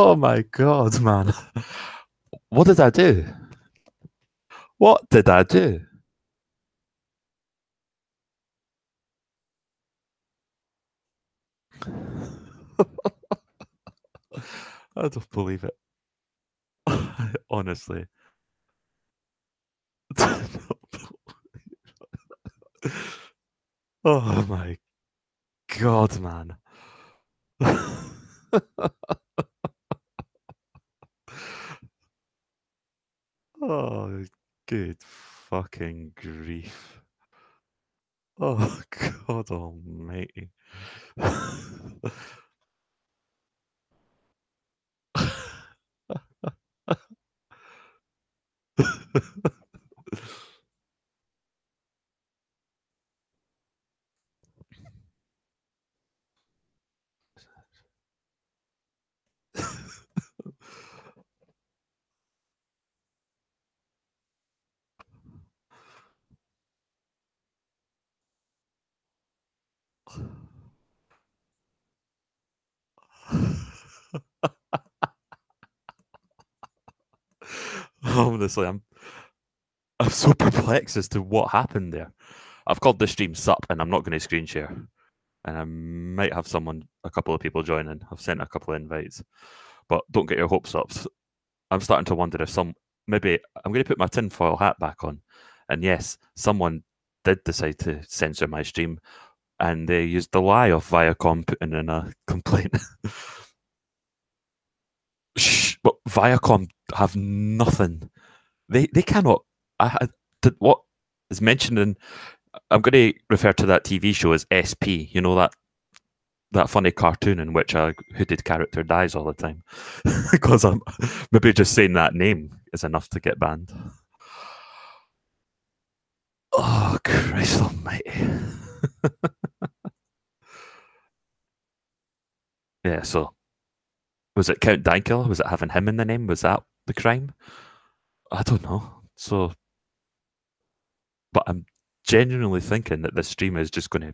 Oh my god, man. What did I do? What did I do? I don't believe it. Honestly. Oh my god, man. Oh, good fucking grief. Oh, God almighty. Honestly, I'm so perplexed as to what happened there. I've called this stream SUP and I'm not going to screen share. And I might have a couple of people joining. I've sent a couple of invites. But don't get your hopes up. I'm starting to wonder if maybe I'm going to put my tinfoil hat back on. And yes, someone did decide to censor my stream and they used the lie of Viacom putting in a complaint. Shh, but Viacom have nothing. They cannot. What is mentioned in. I'm going to refer to that TV show as SP. You know that funny cartoon in which a hooded character dies all the time. Because I'm maybe just saying that name is enough to get banned. Oh, Christ almighty. Yeah, so was it Count Dankula? Was it having him in the name? Was that the crime? I don't know. So, but I'm genuinely thinking that this stream is just going to.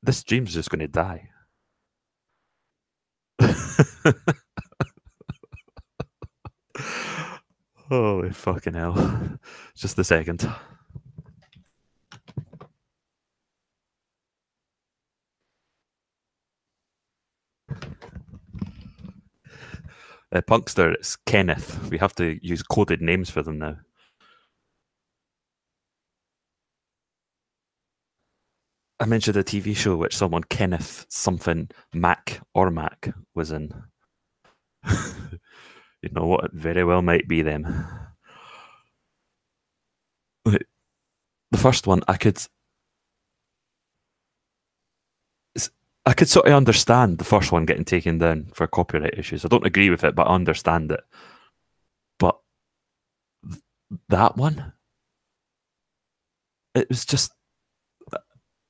This stream's just going to die. Holy fucking hell. Just a second. Punkster, it's Kenneth. We have to use coded names for them now. I mentioned a TV show which someone, Kenneth something Mac was in. You know what? It very well might be them. The first one, I could sort of understand the first one getting taken down for copyright issues. I don't agree with it, but I understand it. But that one, it was just,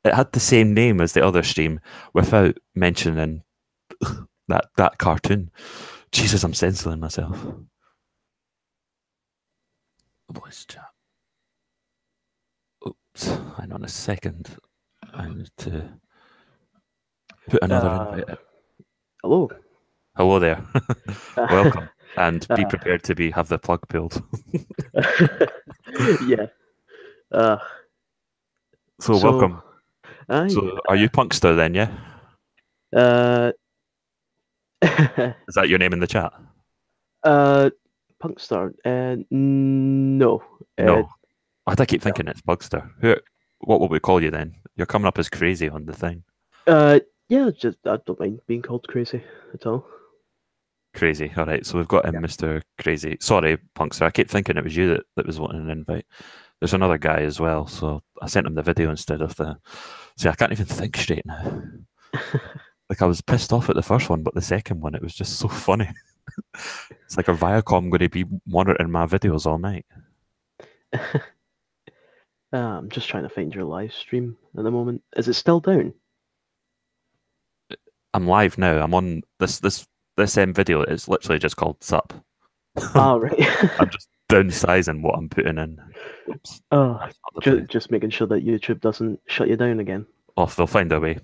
it had the same name as the other stream without mentioning that cartoon. Jesus, I'm censoring myself. Voice chat. Oops, hang on a second. I need to put another invite. Hello. Hello there. Welcome. And be prepared to have the plug pulled. Yeah. So welcome. So are you Punkster then, yeah? Is that your name in the chat? Punkster. No. No. I keep thinking it's Bugster. What will we call you then? You're coming up as Crazy on the thing. Yeah, just I don't mind being called Crazy at all. Crazy. All right. So we've got Mr. Crazy. Sorry, Punkster. I keep thinking it was you that was wanting an invite. There's another guy as well, so I sent him the video instead of the. See, I can't even think straight now. Like I was pissed off at the first one, but the second one, it was just so funny. It's like a Viacom going to be monitoring my videos all night. I'm just trying to find your live stream at the moment. Is it still down? I'm live now. I'm on this video is literally just called SUP. Oh, right. downsizing what I'm putting in. Oops, Oh, that's not the place. just making sure that YouTube doesn't shut you down again. Oh, they'll find a way.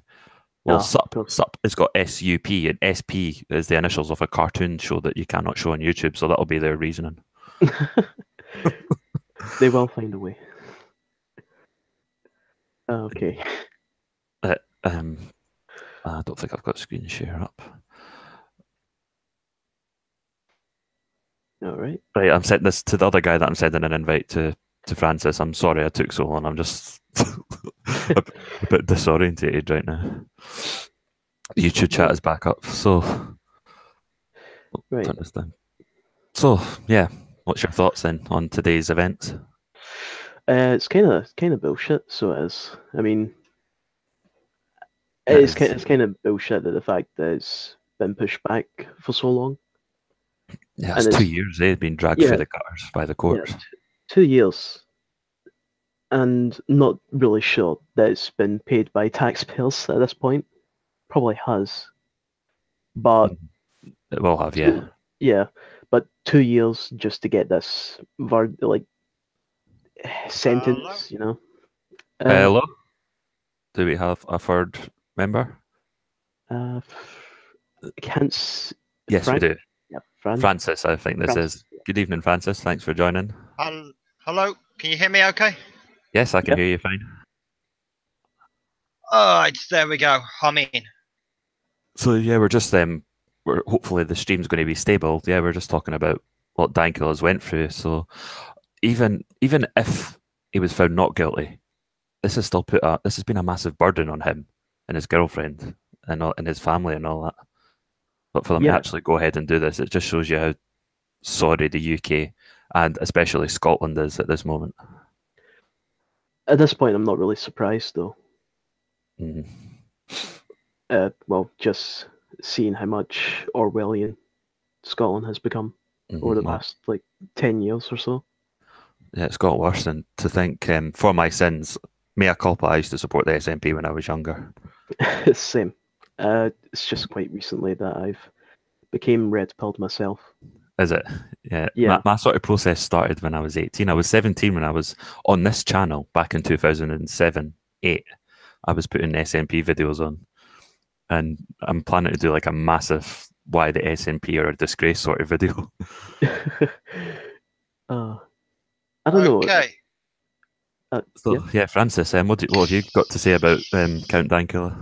Well, Ah, of SUP, course. SUP has got SUP, and SP is the initials of a cartoon show that you cannot show on YouTube, so that'll be their reasoning. They will find a way. Okay. Um, I don't think I've got screen share up. All right. Right, I'm sending this to the other guy that I'm sending an invite to Francis. I'm sorry I took so long. I'm just a bit disorientated right now. YouTube chat is back up, so Right. turn this down. So yeah, what's your thoughts then on today's events? It's kind of bullshit. So it is. I mean, It is. it's kind of bullshit that the fact that it's been pushed back for so long, Yeah, it's and 2 years. They've been dragged through yeah, the gutters by the yeah, courts. 2 years, and not really sure that it's been paid by taxpayers at this point. Probably has, but It will have, yeah. yeah, but 2 years just to get this like sentence, you know. Uh, Hello, do we have a third member? uh, can't Yes, we Frank? do. Yeah, Francis, I think this is. Francis. Good evening, Francis. Thanks for joining. Hello, can you hear me okay? Yes, I can Yep. hear you fine. Alright, there we go. I'm in. So yeah, we're hopefully the stream's going to be stable. Yeah, we're just talking about what Dankula's went through. So even if he was found not guilty, this has been a massive burden on him and his girlfriend and his family and all that. But for them to Yeah, actually go ahead and do this, it just shows you how sorry the UK and especially Scotland is at this moment. at this point, I'm not really surprised though. Mm. Well, just seeing how much Orwellian Scotland has become over the Well, past like 10 years or so. yeah, it's got worse. And to think, for my sins, mea culpa, I used to support the SNP when I was younger. Same. It's just quite recently that I've became red pilled myself. Is it? Yeah. Yeah. My sort of process started when I was 18. I was 17 when I was on this channel back in 2007, 8. I was putting SNP videos on. And I'm planning to do like a massive why the SNP are a disgrace sort of video. I don't know. Okay. So yeah, Francis, what have you got to say about Count Dankula?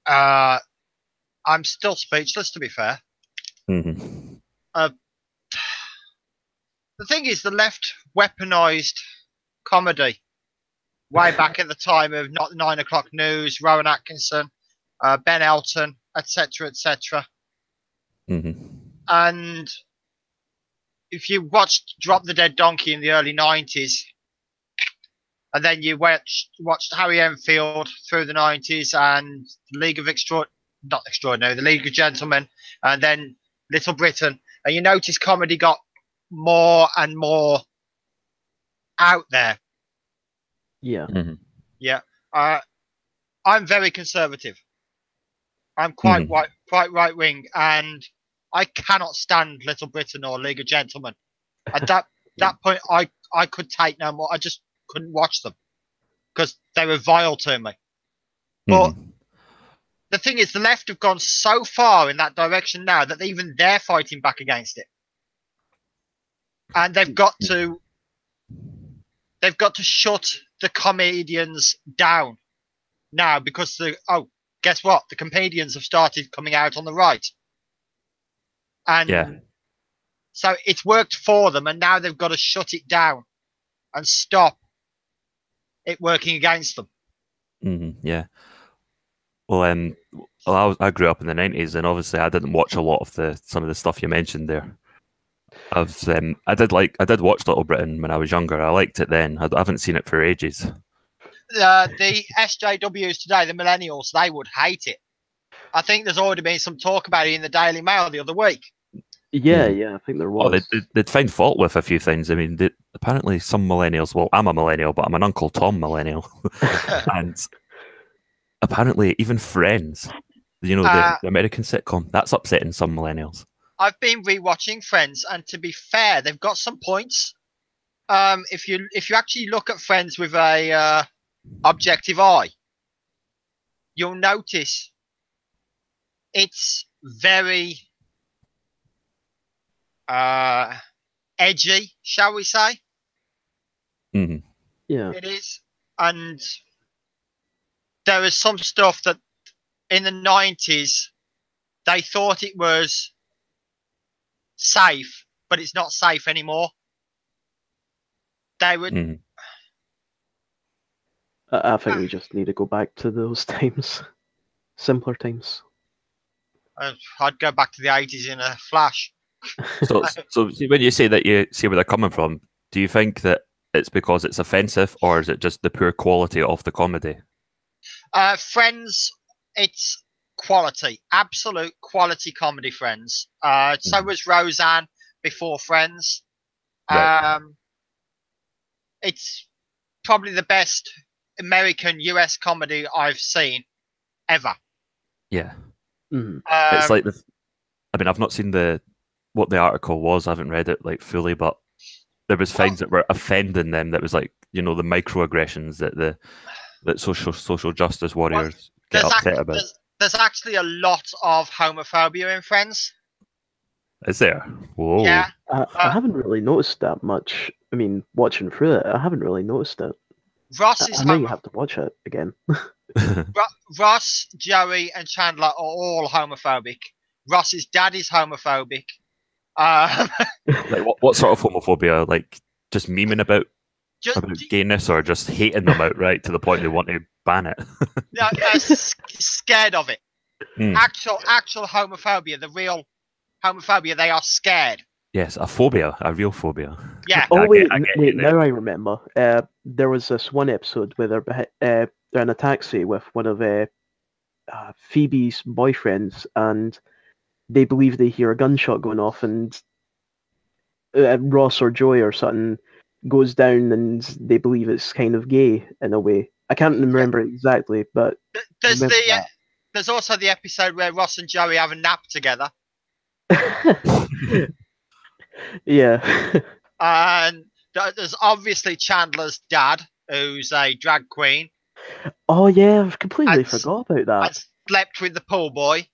I'm still speechless, to be fair. Mm-hmm. The thing is, the left weaponised comedy way back at the time of not 9 o'clock news, Rowan Atkinson, Ben Elton, etc., etc. Mm-hmm. And if you watched Drop the Dead Donkey in the early 90s, and then you watched Harry Enfield through the 90s and the League of the League of Gentlemen, and then Little Britain, and you notice comedy got more and more out there. Yeah. Mm-hmm. Yeah. I'm very conservative. I'm quite right wing, and I cannot stand Little Britain or League of Gentlemen. At that point, I could take no more. I just couldn't watch them because they were vile to me. But the thing is, the left have gone so far in that direction now that even they're fighting back against it, and they've got to shut the comedians down now because guess what? The comedians have started coming out on the right, and so it's worked for them, and now they've got to shut it down and stop it working against them. Mm-hmm. Yeah. Well, I grew up in the 90s, and obviously I didn't watch a lot of some of the stuff you mentioned there. I did watch Little Britain when I was younger. I liked it then. I haven't seen it for ages. The SJWs today, the millennials, they would hate it. I think there's already been some talk about it in the Daily Mail the other week. Yeah, I think there was. Oh, they'd find fault with a few things. I mean, apparently some millennials, well, I'm a millennial, but I'm an Uncle Tom millennial. And apparently even Friends, the American sitcom, that's upsetting some millennials. I've been rewatching Friends, and to be fair, they've got some points. If you actually look at Friends with a objective eye, you'll notice it's very edgy, shall we say? Hmm. Yeah. It is, and there is some stuff that in the 90s they thought it was safe, but it's not safe anymore. They would. Hmm. I think we just need to go back to those times, simpler times. I'd go back to the 80s in a flash. So see, when you say that you see where they're coming from, do you think that it's because it's offensive, or is it just the poor quality of the comedy? Friends, it's quality, absolute quality comedy. Friends. So was Roseanne before Friends. Right. It's probably the best American US comedy I've seen ever. Yeah. Mm. It's like I mean, I've not seen what the article was. I haven't read it like fully, but there was things that were offending them. That was like, the microaggressions that social justice warriors get upset about. There's actually a lot of homophobia in Friends. Is there? Whoa. Yeah. I haven't really noticed that much. I mean, watching through it, I haven't really noticed it. Ross is I might have to watch it again. Ross, Joey, and Chandler are all homophobic. Ross's dad is homophobic. Like what sort of homophobia? Like just memeing about gayness, or just hating them outright to the point they want to ban it? No, scared of it. Actual homophobia, the real homophobia. They are scared. Yes, a real phobia. Yeah. Oh wait, now I remember. There was this one episode where they're in a taxi with one of Phoebe's boyfriends, and they believe they hear a gunshot going off, and Ross or Joey or something goes down, and they believe it's kind of gay in a way. I can't remember exactly, but there's also the episode where Ross and Joey have a nap together. Yeah. And there's obviously Chandler's dad, who's a drag queen. Oh yeah, I've completely forgot about that. And slept with the pool boy.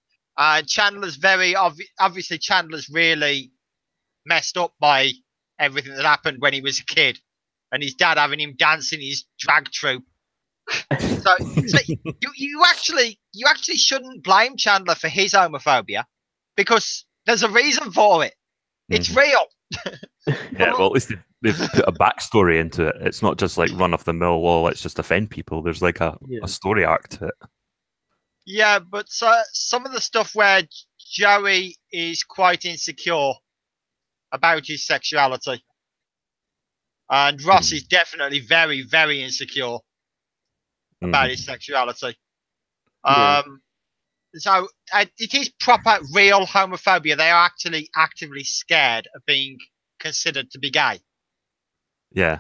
Chandler's very obviously Chandler's really messed up by everything that happened when he was a kid, and his dad having him dance in his drag troupe. so you actually shouldn't blame Chandler for his homophobia, because there's a reason for it. It's real. Yeah, well, at least they've put a backstory into it. It's not just like run of the mill, well, let's just offend people. There's like a story arc to it. Yeah, but some of the stuff where Joey is quite insecure about his sexuality, and Ross is definitely very, very insecure about his sexuality. So it is proper, real homophobia. They are actually actively scared of being considered to be gay. Yeah.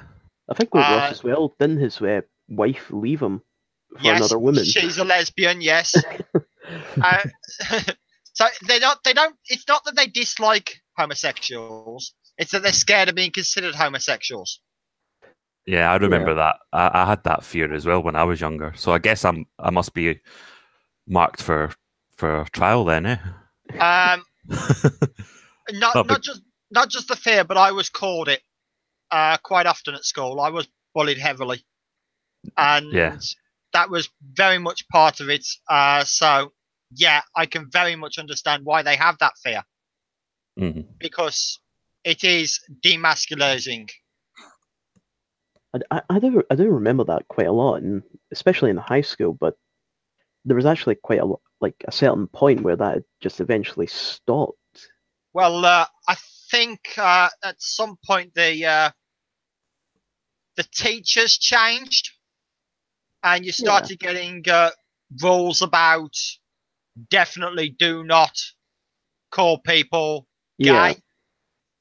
I think with Ross as well, didn't his wife leave him for another woman? She's a lesbian, yes. So they don't, it's not that they dislike homosexuals, it's that they're scared of being considered homosexuals. Yeah, I remember that. I had that fear as well when I was younger. So I guess I must be marked for trial then, eh? Not just the fear, but I was called it quite often at school. I was bullied heavily, and that was very much part of it. So yeah, I can very much understand why they have that fear, because it is demasculating. I do remember that quite a lot, and especially in high school. But there was actually quite a certain point where that just eventually stopped. Well, I think at some point the teachers changed, and you started getting rules about definitely do not call people gay,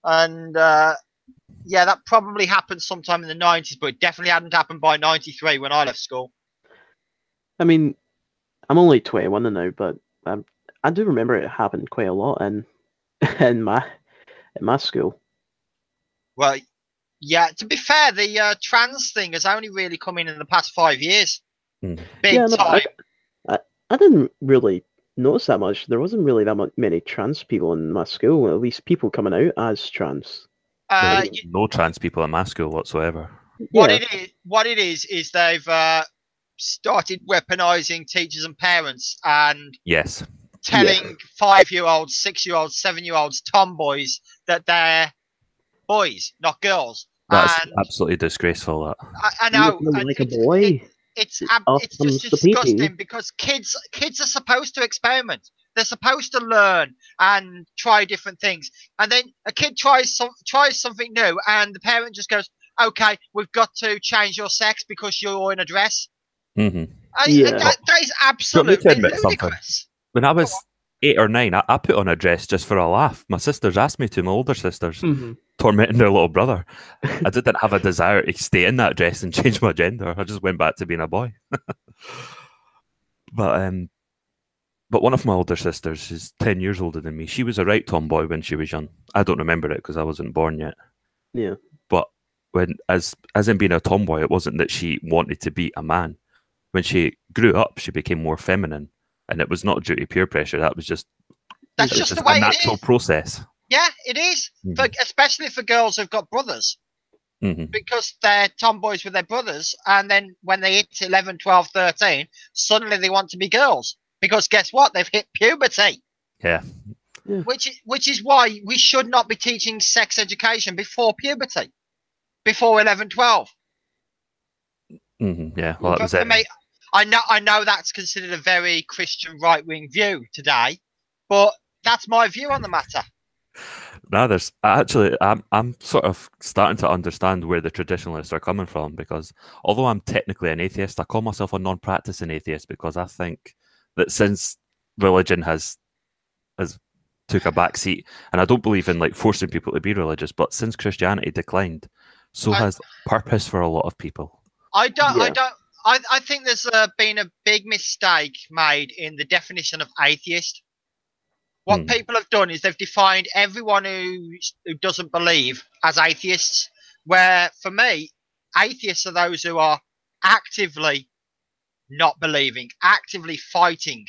and that probably happened sometime in the 90s, but it definitely hadn't happened by 93 when I left school. I mean, I'm only 21 now, but I do remember it happened quite a lot, and in my school. Well, yeah. To be fair, the trans thing has only really come in the past 5 years, Mm. big Yeah, no, time. I didn't really notice that much. There wasn't really that many trans people in my school. At least people coming out as trans. There Uh, was no trans people in my school whatsoever. Yeah, what it is they've started weaponizing teachers and parents and Yes, telling 5-year-olds, 6-year-olds, 7-year-olds, tomboys that they're boys, not girls. that's And absolutely disgraceful. That. I you know, look and like a boy. Off it's just comes the pee-pee. disgusting because kids are supposed to experiment. They're supposed to learn and try different things. And then a kid tries something new, and the parent just goes, "Okay, we've got to change your sex because you're in a dress." Mm-hmm. Yeah, That is Do you want me to absolutely admit something? ludicrous. When I Go on. was 8 or 9, I put on a dress just for a laugh. My sisters asked me to, my older sisters, Mhm. tormenting their little brother. I didn't have a desire to stay in that dress and change my gender. I just went back to being a boy. But but one of my older sisters, she's 10 years older than me. She was a right tomboy when she was young. I don't remember it because I wasn't born yet. Yeah, But when as in being a tomboy, it wasn't that she wanted to be a man. When she grew up, she became more feminine, and it was not due to peer pressure. That was just That's it was just the just a way it natural is. process. Yeah, it is. Especially for girls who've got brothers. Mm-hmm. Because they're tomboys with their brothers, and then when they hit 11, 12, 13, suddenly they want to be girls. Because guess what? They've hit puberty. Yeah. yeah. Which is why we should not be teaching sex education before puberty, before 11, 12. Mm-hmm. Yeah. Well, that was For me, I know that's considered a very Christian right wing view today, but that's my view on the matter. No, I'm sort of starting to understand where the traditionalists are coming from because although I'm technically an atheist, I call myself a non-practicing atheist because I think that since religion has took a back seat, and I don't believe in like forcing people to be religious, but since Christianity declined, so I, has purpose for a lot of people. I don't. I Yeah. don't. I think there's been a big mistake made in the definition of atheist. What people have done is they've defined everyone who doesn't believe as atheists. Where for me, atheists are those who are actively not believing, actively fighting.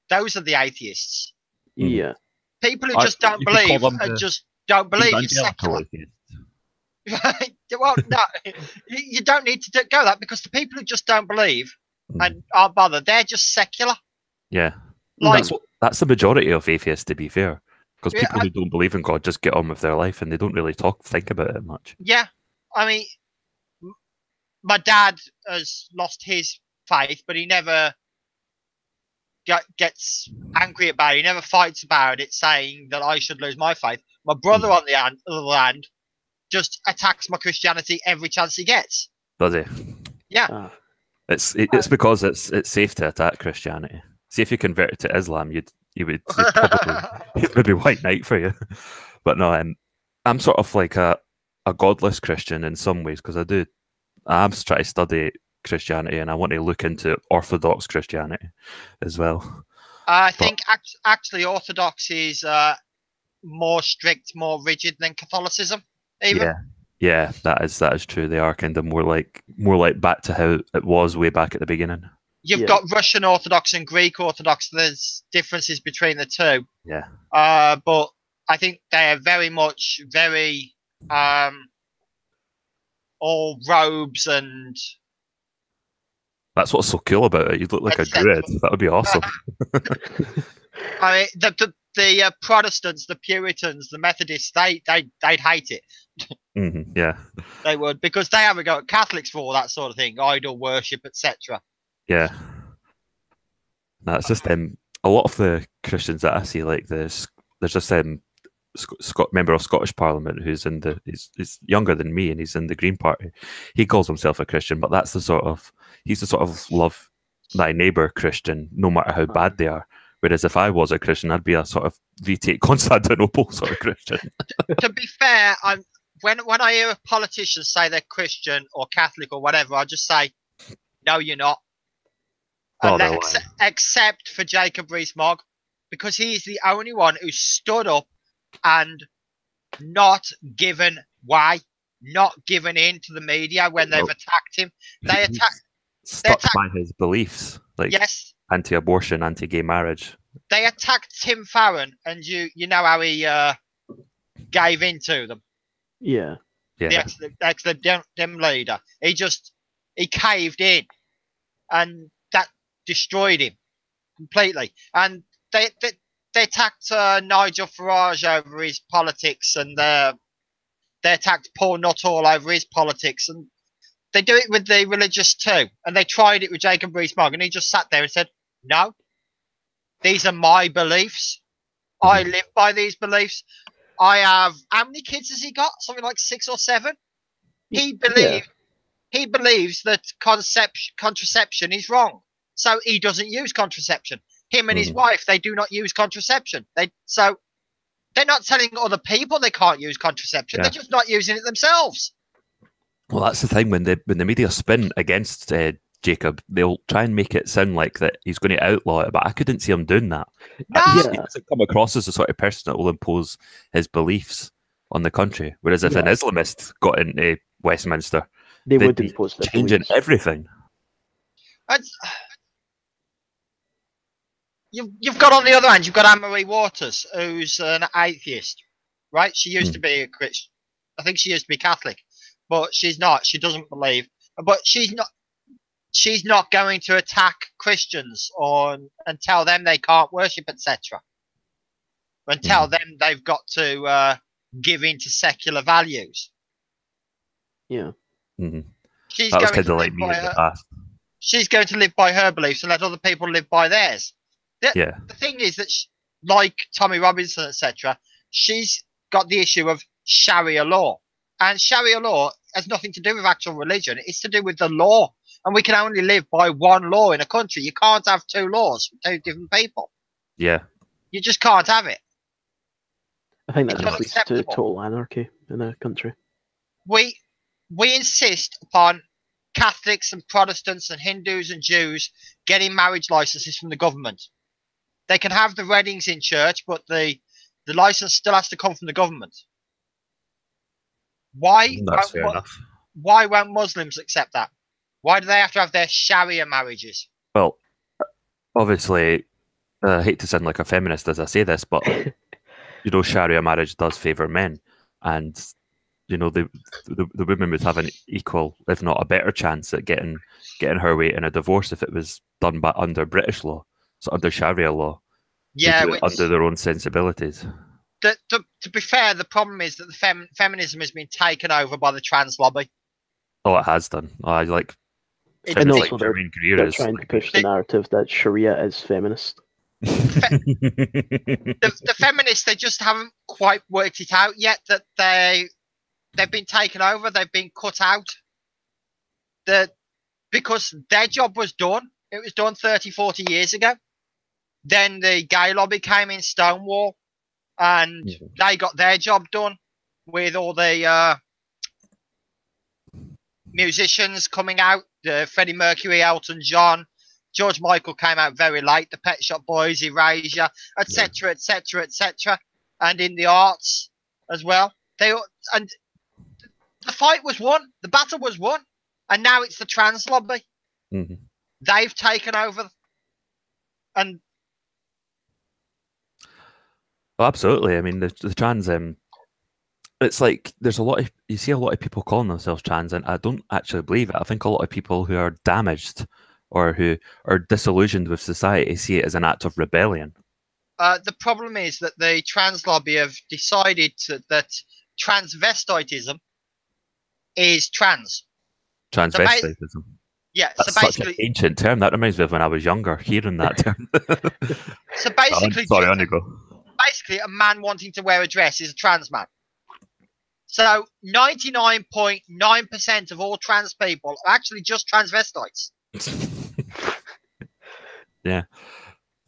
Those are the atheists. Yeah. People who just don't You could call believe them and the just don't believe. You're evangelical secular. atheists. Well, no, you don't need to go that because the people who just don't believe Mm. and aren't bothered, they're just secular. Yeah, Like, that's the majority of atheists, to be fair. Because yeah, people who don't believe in God just get on with their life and they don't really think about it much. yeah. I mean, my dad has lost his faith, but he never gets angry about it. He never fights about it, saying that I should lose my faith. My brother, on the other hand, just attacks my Christianity every chance he gets. Does he? Yeah. Ah. It's because it's safe to attack Christianity. See if you converted to Islam, you'd probably it'd maybe white knight for you. But no, I'm sort of like a godless Christian in some ways because I'm trying to study Christianity and I want to look into Orthodox Christianity as well. I think actually Orthodox is more strict, more rigid than Catholicism. Even. Yeah, that is true. They are kind of more like back to how it was way back at the beginning. You've got Russian Orthodox and Greek Orthodox. There's differences between the two. Yeah. But I think they are very much all robes and. That's what's so cool about it. You look like a druid. That would be awesome. I mean, the Protestants, the Puritans, the Methodists, they'd hate it. Mm-hmm, yeah, they would because they have a go at Catholics for all that sort of thing, idol worship, etc. Yeah, that's just a lot of the Christians that I see like this. There's just member of Scottish Parliament who's he's younger than me and he's in the Green Party. He calls himself a Christian, but he's the sort of love thy neighbour Christian, no matter how bad they are. Whereas if I was a Christian, I'd be a sort of retake Constantinople sort of Christian. To be fair, when I hear a politician say they're Christian or Catholic or whatever, I just say, no, you're not. Except for Jacob Rees-Mogg, because he's the only one who stood up and not given way, not given in to the media when they've attacked him. They attacked. Stuck by his beliefs, like yes, anti-abortion, anti-gay marriage. They attacked Tim Farron, and you know how he gave in to them. Yeah. The ex-Dem leader. He caved in, and that destroyed him completely. And they attacked Nigel Farage over his politics, and they attacked Paul Nuttall over his politics, and they do it with the religious too. And they tried it with Jacob Rees-Mogg, and he just sat there and said, "No, these are my beliefs. I live by these beliefs. I have." How many kids has he got? Something like 6 or 7. He believes that contraception is wrong, so he doesn't use contraception. Him and his wife, they do not use contraception. So they're not telling other people they can't use contraception. Yeah. They're just not using it themselves. Well, that's the thing. When the media spin against Jacob, they'll try and make it sound like that he's going to outlaw it, but I couldn't see him doing that. No. He doesn't come across as the sort of person that will impose his beliefs on the country. Whereas if an Islamist got into Westminster, they would impose their changing beliefs. Everything. You've got on the other hand, you've got Anne-Marie Waters, who's an atheist, right? She used to be a Christian. I think she used to be Catholic, but she's not. She doesn't believe. But she's not going to attack Christians and tell them they can't worship, etc. And tell them they've got to give in to secular values. Yeah. She's going to live by her. She's going to live by her beliefs and let other people live by theirs. The thing is that, like Tommy Robinson, etc., she's got the issue of Sharia law. And Sharia law has nothing to do with actual religion. It's to do with the law. And we can only live by one law in a country. You can't have 2 laws for 2 different people. Yeah. You just can't have it. I think that leads to total anarchy in a country. We insist upon Catholics and Protestants and Hindus and Jews getting marriage licenses from the government. They can have the weddings in church, but the license still has to come from the government. That's fair enough. Why won't Muslims accept that? Why do they have to have their Sharia marriages? Well, obviously, I hate to sound like a feminist as I say this, but Sharia marriage does favour men, and the woman would have an equal, if not a better, chance at getting her way in a divorce if it was done under British law, so under Sharia law. Yeah, under their own sensibilities. To be fair, the problem is that the feminism has been taken over by the trans lobby. Oh, it has done. I like. And also, they're trying to push the narrative that Sharia is feminist. The feminists, they just haven't quite worked it out yet that they've been taken over, they've been cut out. Because their job was done. It was done 30, 40 years ago. Then the gay lobby came in Stonewall, and they got their job done with all the musicians coming out, Freddie Mercury, Elton John, George Michael came out very late, the Pet Shop Boys, Erasure, etc., etc., etc., and in the arts as well. And the fight was won, the battle was won, and now it's the trans lobby. They've taken over, and absolutely. I mean, the trans. It's like you see a lot of people calling themselves trans, and I don't actually believe it. I think a lot of people who are damaged or who are disillusioned with society see it as an act of rebellion. The problem is that the trans lobby have decided that transvestitism is trans. Transvestitism. That's such an ancient term. That reminds me of when I was younger, hearing that term. So basically, on you go. Basically, a man wanting to wear a dress is a trans man. So 99.9% of all trans people are actually just transvestites. Yeah.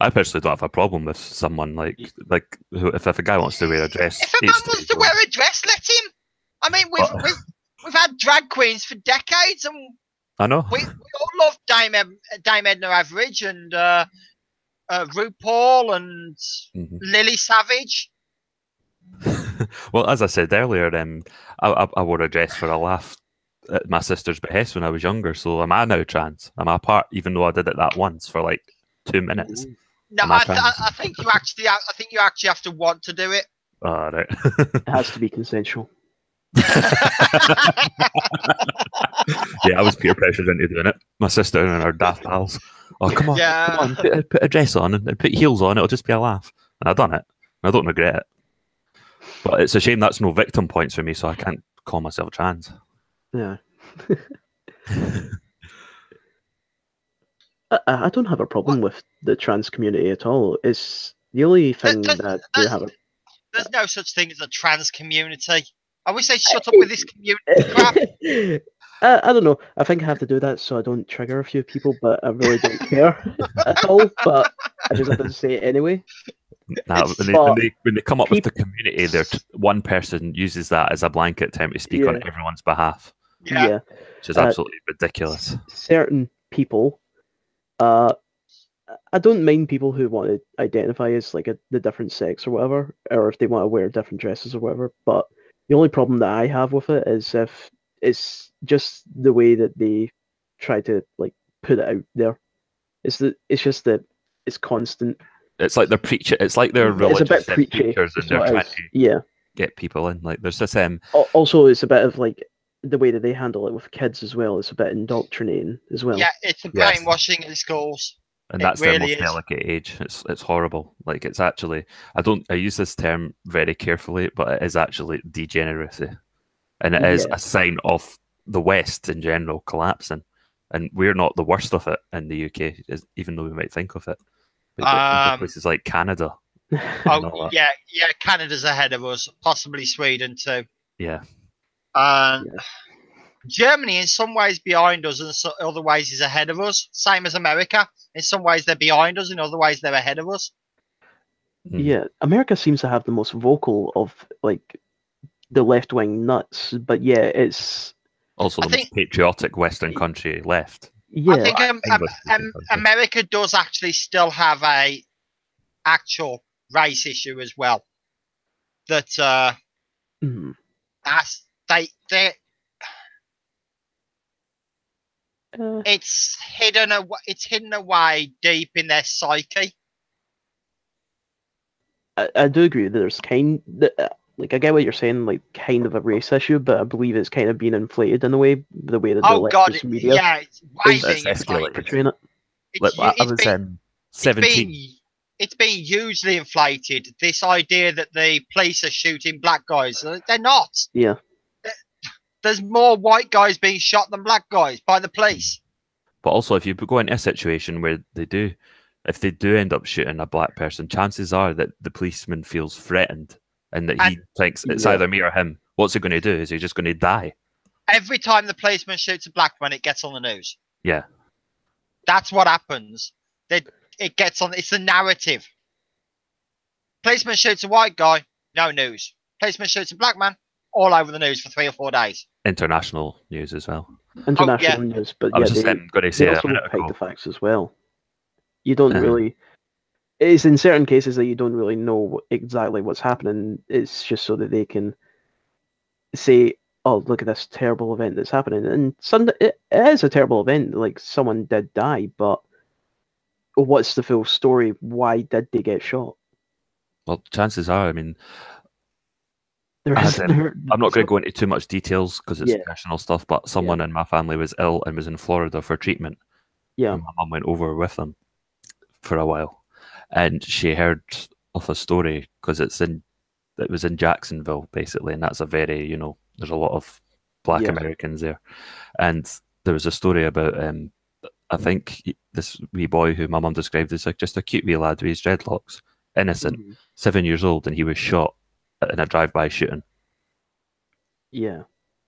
I personally don't have a problem with someone like if a guy wants to wear a dress. If a man wants to wear a dress, let him. I mean, we've had drag queens for decades, and I know we all love Dame Edna Average and RuPaul and Lily Savage. Well, as I said earlier, I wore a dress for a laugh at my sister's behest when I was younger. So am I now trans? Am I part, even though I did it that once for like 2 minutes? No, Am I trans? I think you actually, I think you actually have to want to do it. Oh, right. It has to be consensual. Yeah, I was peer pressured into doing it. My sister and her daft pals. Oh, come on, Yeah. come on, put a dress on and put heels on. It'll just be a laugh. And I done it. I don't regret it. But it's a shame that's no victim points for me, so I can't call myself trans. Yeah. I don't have a problem with the trans community at all. It's the only thing There's, that I do there's, have. there's no such thing as a trans community. I wish they shut up with this community crap. I don't know. I think I have to do that so I don't trigger a few people, but I really don't care at all. But I just have to say it anyway. Now, But when they come up with the peop- community, one person uses that as a blanket term to speak on Yeah. everyone's behalf, Yeah. which is absolutely ridiculous. Certain people, I don't mind people who want to identify as like the different sex or whatever, or if they want to wear different dresses or whatever. But the only problem that I have with it is if it's just the way that they try to like put it out there. It's just that it's constant. It's like they're preaching. It's like they're It's a religious bit preachy. preachers, and Is they're what it trying is. to Yeah. get people in. Like there's this Also, it's a bit of like the way that they handle it with kids as well. It's a bit indoctrinating as well. Yeah, it's a Yes. brainwashing in schools. and It that's their really most is. delicate age. It's horrible. Like it's actually I use this term very carefully, but it is actually degeneracy, and it is Yeah. a sign of the West in general collapsing. And we're not the worst of it in the UK, even though we might think of it. But think of places like Canada. Oh yeah, Canada's ahead of us, possibly Sweden too. Yeah. And Yeah. Germany, in some ways, behind us, and in other ways, is ahead of us. Same as America. In some ways, they're behind us. In other ways, they're ahead of us. Yeah, America seems to have the most vocal of like the left wing nuts, but yeah, it's Also I the think- most patriotic Western country left. yeah. I think English-speaking country. America does actually still have a actual race issue as well. That Mhm. they Uh, it's hidden away deep in their psyche. I do agree that there's like I get what you're saying, like kind of a race issue, but I believe it's kind of being inflated in a way, the way that the Oh God, leftist media yeah, it's way is being It's escalated. inflated. portraying it. Like, I was been 17. it's been hugely inflated. This idea that the police are shooting black guys, they're not. Yeah. There's more white guys being shot than black guys by the police. But also, if you go into a situation where if they do end up shooting a black person, chances are that the policeman feels threatened and that he thinks it's either me or him. What's he going to do? Is he just going to die? Every time the policeman shoots a black man, it gets on the news. Yeah. That's what happens. It gets on. It's the narrative. Policeman shoots a white guy, no news. Policeman shoots a black man, all over the news for 3 or 4 days. International news as well. International news, but I was yeah, just going to say they a also minute hide ago. the facts as well. You don't really. It's in certain cases that you don't really know exactly what's happening. It's just so that they can say, "Oh, look at this terrible event that's happening." And it is a terrible event. Like someone did die, but what's the full story? Why did they get shot? Well, chances are, I mean, There is, I'm not going to go into too much details because it's personal stuff, but someone in my family was ill and was in Florida for treatment. Yeah. And my mum went over with them for a while. And she heard of a story because it was in Jacksonville, basically. And that's a very, there's a lot of black Americans there. And there was a story about, I think this wee boy who my mum described as like just a cute wee lad with his dreadlocks, innocent, 7 years old, and he was shot in a drive-by shooting. Yeah.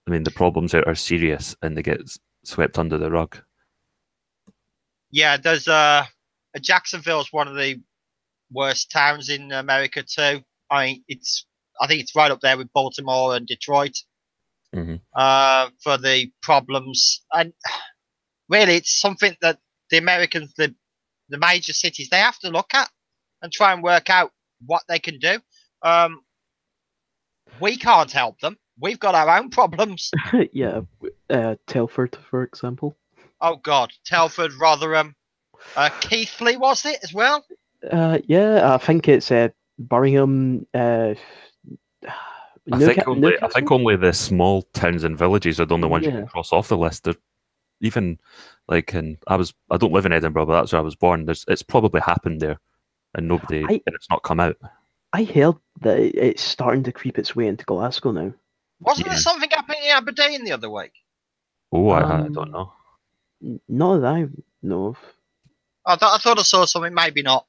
I mean, the problems are serious and they get swept under the rug. Yeah, there's Jacksonville's one of the worst towns in America too. I think it's right up there with Baltimore and Detroit for the problems. And really, it's something that the Americans, the major cities, they have to look at and try and work out what they can do. We can't help them. We've got our own problems. Yeah, Telford, for example. Oh God, Telford, Rotherham, Keighley was it as well? Yeah, I think it's Birmingham, I think Newcastle. only the small towns and villages are the only ones you Yeah. can cross off the list. Even like I don't live in Edinburgh, but that's where I was born. It's probably happened there, and and it's not come out. I heard that it's starting to creep its way into Glasgow now. Wasn't there something happening in Aberdeen the other week? Oh, I don't know. Not that I know of. I thought I saw something, maybe not.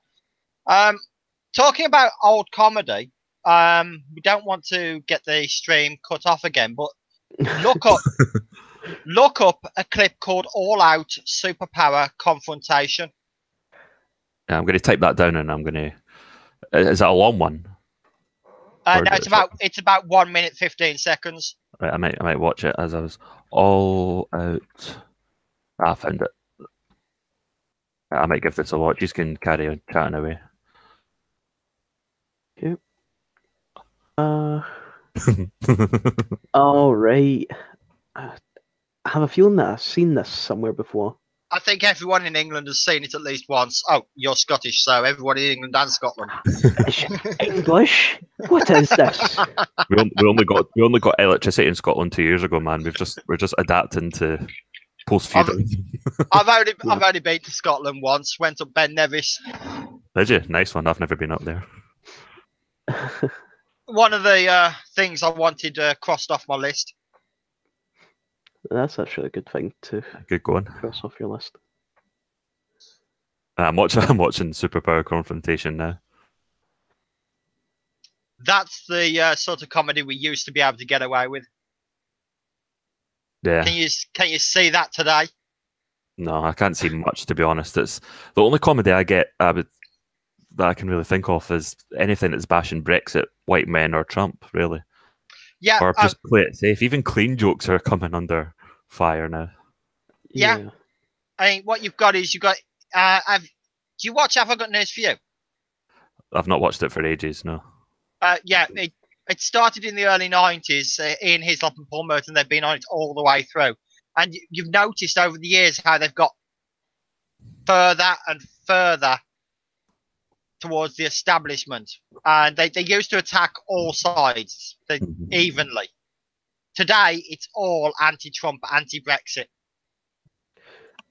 Talking about old comedy, we don't want to get the stream cut off again, but look up a clip called All Out Superpower Confrontation. Yeah, I'm going to type that down, and I'm going to. Is that a long one? No, it's about 1 minute 15 seconds. Right, I might watch it as I was all out. I found it. I might give this a watch. You can carry on chatting away. Okay. All right. I have a feeling that I've seen this somewhere before. I think everyone in England has seen it at least once. Oh, you're Scottish, so everyone in England and Scotland. English? What is this? we only got electricity in Scotland 2 years ago, man. We're just adapting to post-feudalism. I've only been to Scotland once. Went up Ben Nevis. Did you? Nice one. I've never been up there. One of the things I wanted crossed off my list. That's actually a good thing to Good going. cross off your list. I'm watching Superpower Confrontation now. That's the sort of comedy we used to be able to get away with. Yeah. Can you see that today? No, I can't see much, to be honest. It's the only comedy I get that I can really think of is anything that's bashing Brexit, white men, or Trump, really. Yeah. Or just play it safe. Even clean jokes are coming under fire now. Yeah. I mean, what you've got is do you watch Have I Got News For You? I've not watched it for ages, no. Yeah, it started in the early 90s. Ian Hislop and Paul Merton, they've been on it all the way through. And you've noticed over the years how they've got further and further towards the establishment. And they used to attack all sides evenly. Today, it's all anti-Trump, anti-Brexit.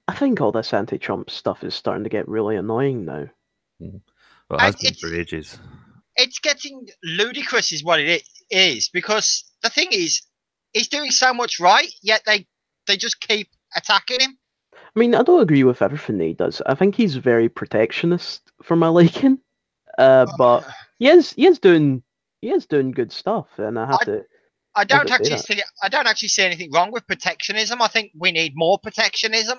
I think all this anti-Trump stuff is starting to get really annoying now. Well, it has been for ages. It's getting ludicrous is what it is, because the thing is, he's doing so much right, yet they just keep attacking him. I mean, I don't agree with everything that he does. I think he's very protectionist for my liking. But he is doing good stuff, and I don't actually see anything wrong with protectionism. I think we need more protectionism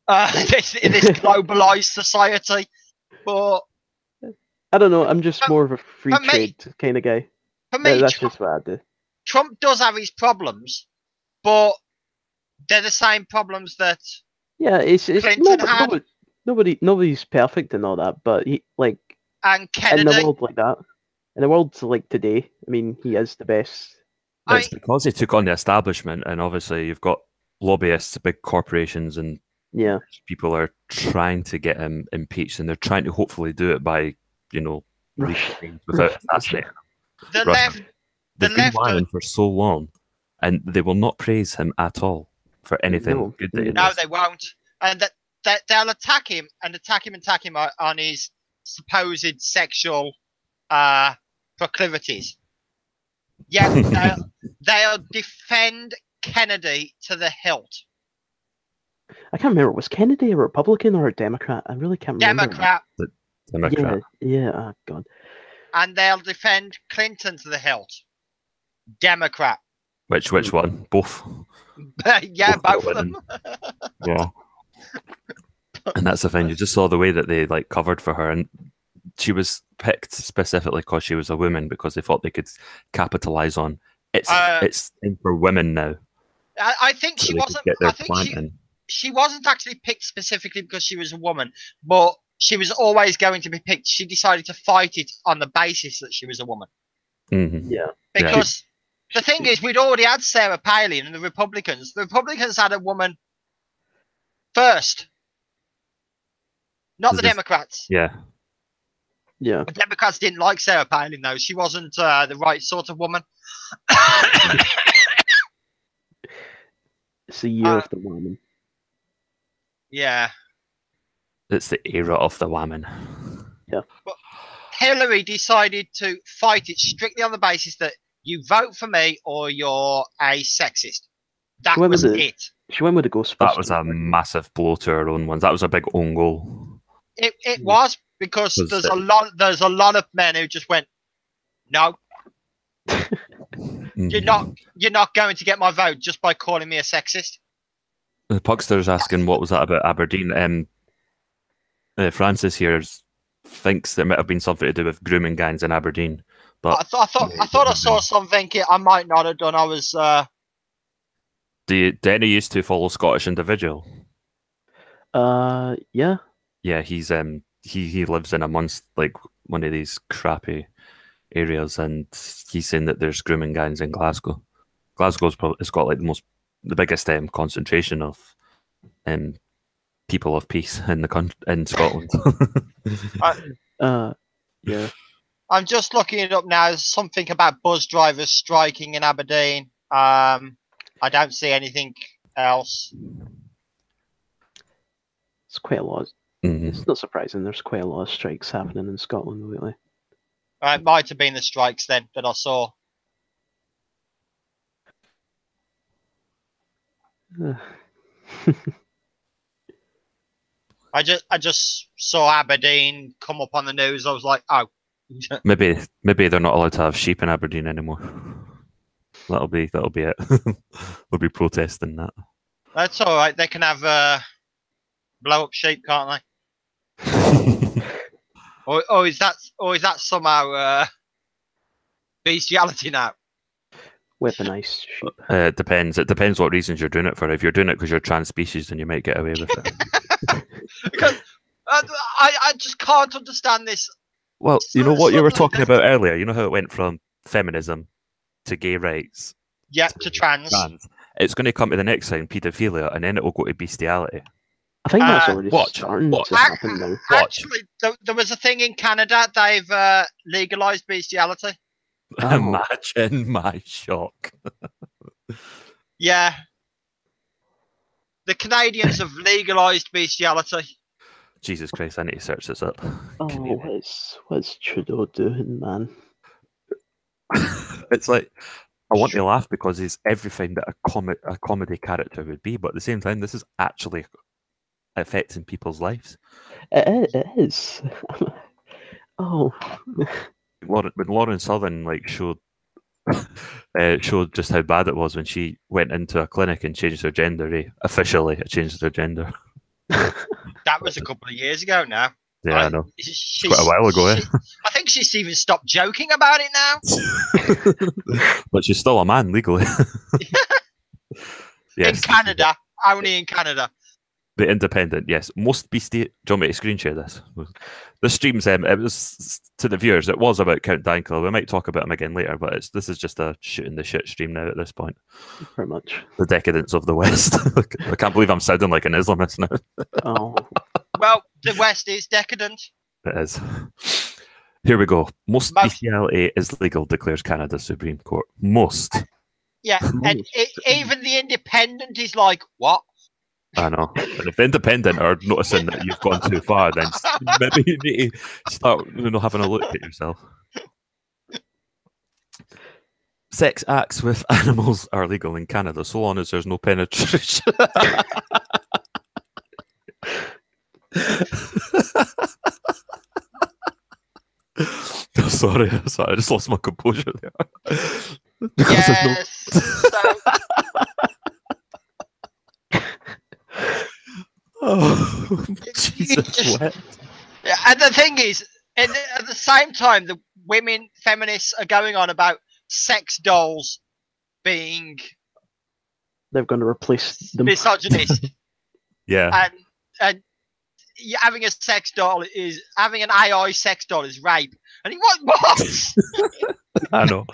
in this globalized society. But I don't know. I'm just more of a free trade kind of guy. For me, that's just what I do. Trump does have his problems, but they're the same problems that Clinton had. Nobody's perfect and all that, but and Kennedy, in a world like that, in a world like today, I mean, he is the best. It's because he took on the establishment, and obviously you've got lobbyists, big corporations, and people are trying to get him impeached, and they're trying to hopefully do it by, without assassinating him. They've been lying for so long, and they will not praise him at all for anything good that he does. No, they won't, and they'll attack him on his supposed sexual proclivities. Yeah, they'll defend Kennedy to the hilt. I can't remember. Was Kennedy a Republican or a Democrat? I really can't remember. Democrat. Yeah. Oh God. And they'll defend Clinton to the hilt. Democrat. Which one? Both. Yeah, both of them. Yeah. And that's the thing. You just saw the way that they covered for her, and she was picked specifically because she was a woman, because they thought they could capitalize on it's for women now. I think so she wasn't. I think she wasn't actually picked specifically because she was a woman, but she was always going to be picked. She decided to fight it on the basis that she was a woman. Yeah. Because the thing is, we'd already had Sarah Palin and the Republicans. The Republicans had a woman first, not the Democrats. Yeah. Yeah. The Democrats didn't like Sarah Palin, though. She wasn't the right sort of woman. It's the year of the woman. Yeah. It's the era of the woman. Yeah. But Hillary decided to fight it strictly on the basis that you vote for me or you're a sexist. That was it. She went with the Ghostbusters. That was a massive blow to her own ones. That was a big own goal. It was, because there's a lot of men who just went, no. You're not going to get my vote just by calling me a sexist. The Pugster's asking what was that about Aberdeen. Francis here thinks there might have been something to do with grooming gangs in Aberdeen. But I thought I saw something. I might not have done. I was. Do any used to follow Scottish Individual? Yeah. Yeah, he's he lives in like one of these crappy areas, and he's saying that there's grooming gangs in Glasgow. Glasgow's it's got like the biggest concentration of people of peace in Scotland. Yeah. I'm just looking it up now. There's something about bus drivers striking in Aberdeen. I don't see anything else. It's quite a lot. Mm-hmm. It's not surprising. There's quite a lot of strikes happening in Scotland lately. It might have been the strikes then that I saw. I just saw Aberdeen come up on the news. I was like, oh. Maybe they're not allowed to have sheep in Aberdeen anymore. That'll be it. We'll be protesting that. That's all right. They can have blow up sheep, can't they? or is that somehow bestiality now? Weaponized sheep. It depends. It depends what reasons you're doing it for. If you're doing it because you're trans species, then you might get away with it. Because I just can't understand this. Well, you know what you were talking about earlier? You know how it went from feminism to gay rights? Yeah, to trans. It's going to come to the next thing, paedophilia, and then it will go to bestiality. I think that's already starting to happen now. Actually, there was a thing in Canada. They've legalized bestiality. Oh. Imagine my shock. Yeah. The Canadians have legalized bestiality. Jesus Christ, I need to search this up. Oh, what's Trudeau doing, man? It's like, I want to laugh because he's everything that a comedy character would be, but at the same time, this is actually affecting people's lives. It is. Oh. When Lauren Southern showed just how bad it was when she went into a clinic and changed her gender, officially changed her gender. That was a couple of years ago now. Yeah, I know. It's quite a while ago, I think she's even stopped joking about it now. But she's still a man legally. Yes. In Canada, only in Canada. The Independent, yes. Most beastie. Do you want me to screen share this? The streams, it was to the viewers. It was about Count Dankula. We might talk about him again later, but this is just a shooting the shit stream now at this point. Pretty much. The decadence of the West. I can't believe I'm sounding like an Islamist now. Oh. Well, the West is decadent. It is. Here we go. Most bestiality is legal, declares Canada's Supreme Court. Most. Yeah, and even the Independent is like, what? I know. And if the Independent are noticing that you've gone too far, then maybe you need to start having a look at yourself. Sex acts with animals are legal in Canada, so long as there's no penetration. Sorry, I just lost my composure there. Because yes. Oh, Jesus. And the thing is, at the same time, the women feminists are going on about sex dolls being... They're going to replace them. Misogynist. Yeah. And having an AI sex doll is rape. And he what? I know.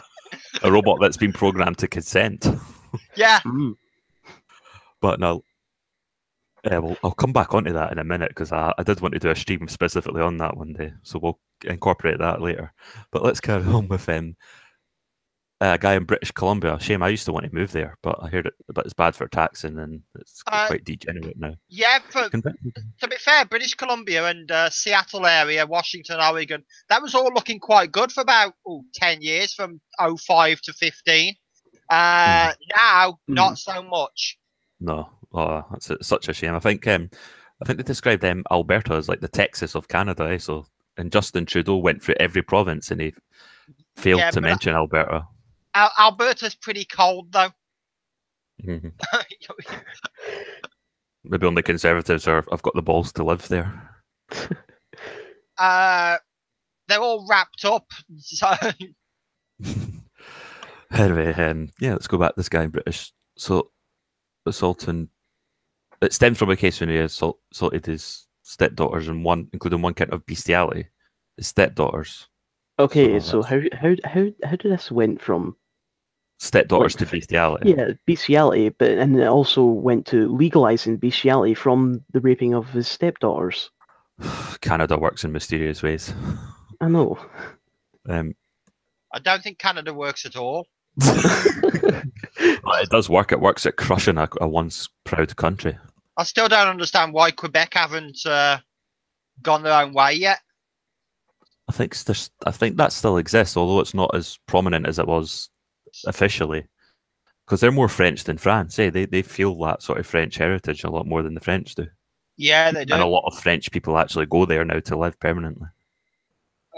A robot that's been programmed to consent. Yeah. But no, I'll come back onto that in a minute because I did want to do a stream specifically on that one day, so we'll incorporate that later. But let's carry on with a guy in British Columbia. Shame, I used to want to move there, but I heard it's bad for taxing and it's quite degenerate now. Yeah, to be fair, British Columbia and Seattle area, Washington, Oregon, that was all looking quite good for about 10 years, from 05 to 15. Now, not so much. No, that's such a shame. I think they described Alberta as like the Texas of Canada. So, and Justin Trudeau went through every province and he failed to mention Alberta. Alberta's pretty cold, though. Mm-hmm. Maybe only Conservatives have got the balls to live there. They're all wrapped up. So. Anyway, let's go back to this guy in British. So, assaulting. It stems from a case when he assaulted his stepdaughters, and including one count of bestiality. His stepdaughters. Okay, so how did this went from stepdaughters to bestiality? Yeah, bestiality, and it also went to legalizing bestiality from the raping of his stepdaughters. Canada works in mysterious ways. I know. I don't think Canada works at all. It does work. It works at crushing a once proud country. I still don't understand why Quebec haven't gone their own way yet. I think that still exists, although it's not as prominent as it was officially, because they're more French than France. They feel that sort of French heritage a lot more than the French do. Yeah, they do. And a lot of French people actually go there now to live permanently.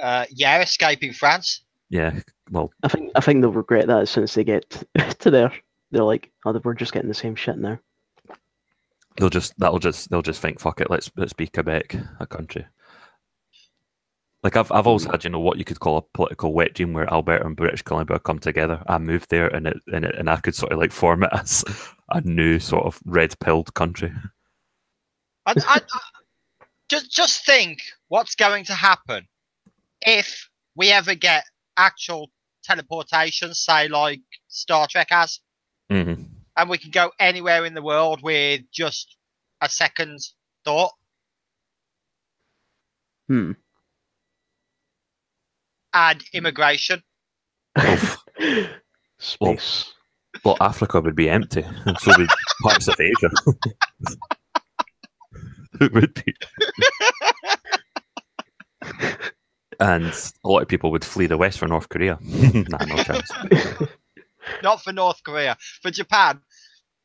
Escaping France. Yeah, well, I think they'll regret that as soon as they get to there. They're like, oh, we're just getting the same shit now. They'll just think, fuck it, let's be Quebec, a country. Like I've always had, what you could call a political wet dream where Alberta and British Columbia come together. I moved there and I could sort of like form it as a new sort of red-pilled country. I just think what's going to happen if we ever get actual teleportation, say like Star Trek has, and we can go anywhere in the world with just a second thought. And immigration. Space. Well, Africa would be empty, and so would parts of Asia. It would be. And a lot of people would flee the West for North Korea. Nah, no chance. Not for North Korea, for Japan.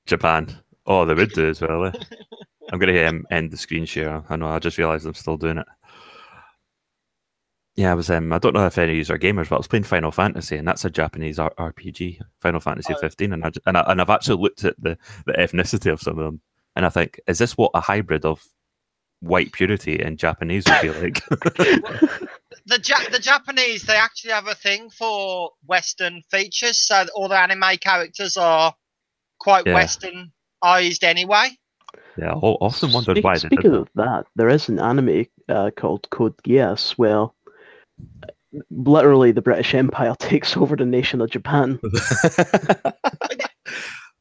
Japan. Oh, they would do as well. I'm going to end the screen share. I know, I just realised I'm still doing it. Yeah, I was. I don't know if any of you are gamers, but I was playing Final Fantasy, and that's a Japanese RPG, Final Fantasy 15, and I've actually looked at the ethnicity of some of them, and I think, is this what a hybrid of white purity and Japanese would be like? The Japanese, they actually have a thing for Western features, so all the anime characters are quite Westernized anyway. Yeah, I often wondered why. Speaking of that, there is an anime called Code Geass where literally the British Empire takes over the nation of Japan.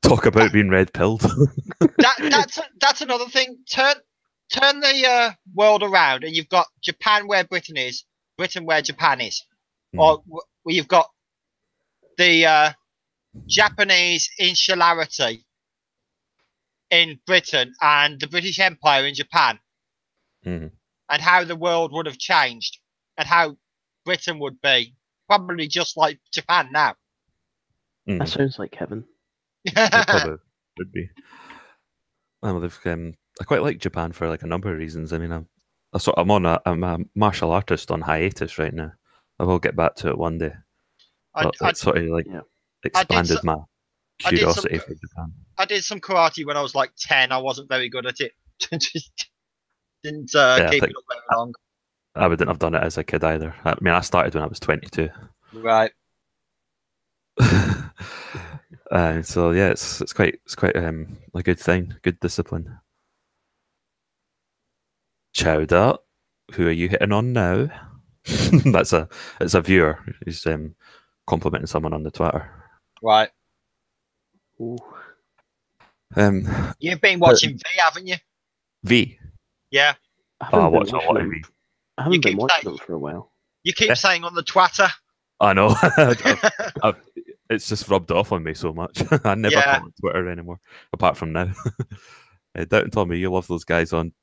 Talk about being red-pilled. That's another thing. Turn the world around, and you've got Japan where Britain is, Britain where Japan is, or where you've got the Japanese insularity in Britain and the British Empire in Japan, and how the world would have changed, and how Britain would be probably just like Japan now. That sounds like heaven. It probably would be. Well, I quite like Japan for like a number of reasons. I mean, I'm a martial artist on hiatus right now. I will get back to it one day. But it's sort of like expanded my curiosity for Japan. I did some karate when I was like 10. I wasn't very good at it. Didn't keep it up very long. I wouldn't have done it as a kid either. I mean, I started when I was 22. Right. So yeah, it's quite a good thing, good discipline. Chowder, who are you hitting on now? It's a viewer. He's complimenting someone on the Twitter. Right. Ooh. You've been watching V, haven't you? V. Yeah. I Oh, I haven't been watch a lot watching of them. V. I haven't been keep watching saying- them for a while. You keep Yeah. saying on the Twitter. I know. It's just rubbed off on me so much. I never Yeah. call it Twitter anymore, apart from now. Doubting Tommy, you love those guys on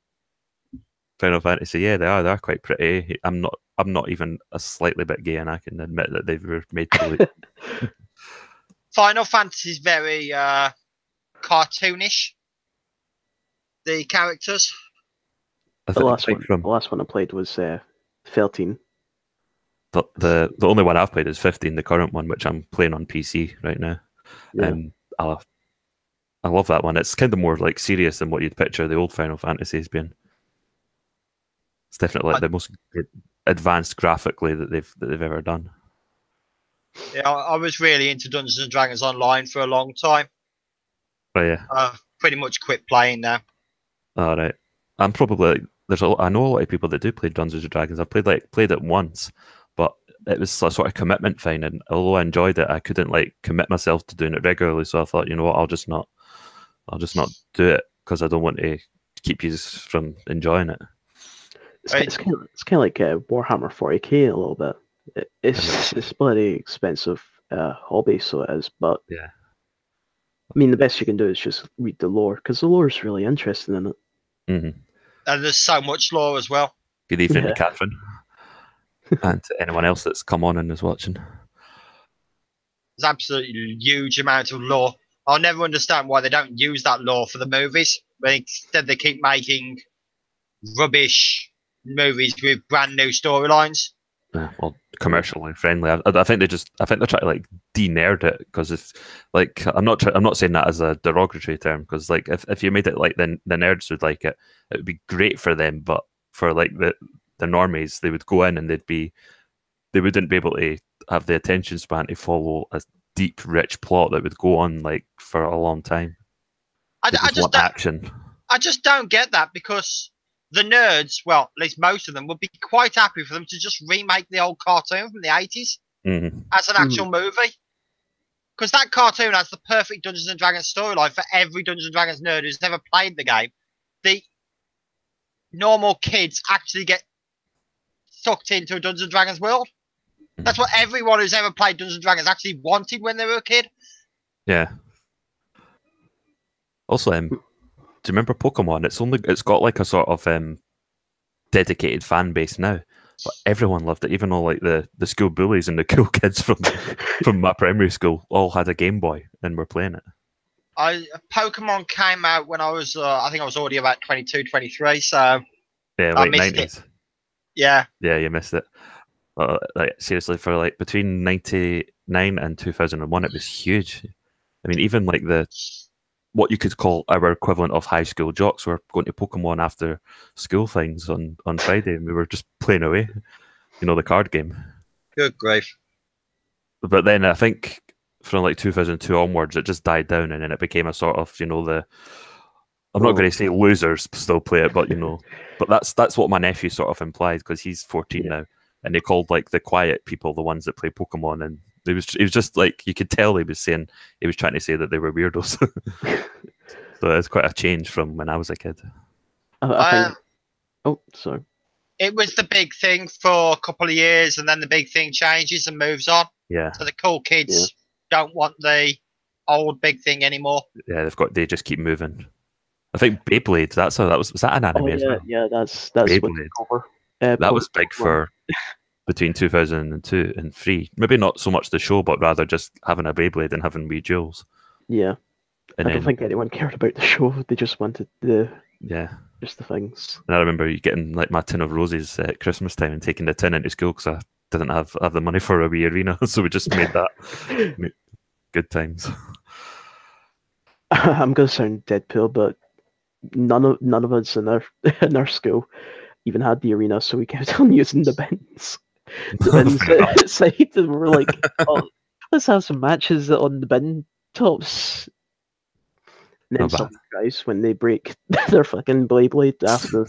Final Fantasy. Yeah, they are. They're quite pretty. I'm not even a slightly bit gay, and I can admit that they were made to look. Final Fantasy is very cartoonish. The characters. I The think last like one, from the last one I played was 13. the only one I've played is 15, the current one, which I'm playing on PC right now. Yeah. I love that one. It's kind of more like serious than what you'd picture the old Final Fantasies being. It's definitely like the most advanced graphically that they've ever done. Yeah, I was really into Dungeons and Dragons Online for a long time. But yeah, Pretty much quit playing now. all right. I'm probably I know a lot of people that do play Dungeons and Dragons. I've played it once, but it was a sort of commitment thing, and although I enjoyed it, I couldn't like commit myself to doing it regularly. So I thought, you know what, I'll just not do it because I don't want to keep you from enjoying it. It's kind of like Warhammer 40k a little bit. It's bloody expensive hobby, so it is. But yeah, I mean, the best you can do is just read the lore because the lore is really interesting in it. Mm-hmm. And there's so much lore as well. Good evening to Catherine and to anyone else that's come on and is watching. There's absolutely huge amount of lore. I'll never understand why they don't use that lore for the movies, but instead they keep making rubbish movies with brand new storylines. Well, commercially friendly. I think they're trying to like de-nerd it because it's like I'm not saying that as a derogatory term because like if you made it like the nerds would like it would be great for them, but for like the normies they would go in and they wouldn't be able to have the attention span to follow a deep rich plot that would go on like for a long time. I just want action. I just don't get that because the nerds, well, at least most of them, would be quite happy for them to just remake the old cartoon from the 80s as an actual movie. Because that cartoon has the perfect Dungeons and Dragons storyline for every Dungeons and Dragons nerd who's never played the game. The normal kids actually get sucked into a Dungeons and Dragons world. That's what everyone who's ever played Dungeons and Dragons actually wanted when they were a kid. Yeah. Also, do you remember Pokemon? It's got like a sort of dedicated fan base now, but everyone loved it. Even though like the school bullies and the cool kids from my primary school all had a Game Boy and were playing it. Pokemon came out when I was, I think I was already about 22, 23, so yeah, I late missed 90s. it. Yeah, you missed it. Like seriously, for like between 99 and 2001, it was huge. I mean, even like what you could call our equivalent of high school jocks were going to Pokemon after school things on Friday, and we were just playing away, the card game. Good grief. But then I think from like 2002 onwards, it just died down, and then it became a sort of, I'm not going to say losers still play it, but but that's what my nephew sort of implied because he's 14 now, and they called like the quiet people the ones that play Pokemon, and it was just like you could tell he was trying to say that they were weirdos. So it's quite a change from when I was a kid. I think. Oh, sorry. It was the big thing for a couple of years, and then the big thing changes and moves on. Yeah. So the cool kids don't want the old big thing anymore. Yeah, they just keep moving. I think Beyblade. Was that an anime as well? Yeah, that's Beyblade. That was big for between 2002 and 3. Maybe not so much the show, but rather just having a Beyblade and having wee jewels. Yeah. And I don't think anyone cared about the show. They just wanted just the things. And I remember you getting like my tin of roses at Christmas time and taking the tin into school because I didn't have the money for a wee arena, so we just made that. Good times. I'm gonna sound Deadpool, but none of us in our school even had the arena, so we kept on using the bins. The bins outside, and we were like, "Oh, let's have some matches on the bin tops." And then some guys, when they break their fucking blade after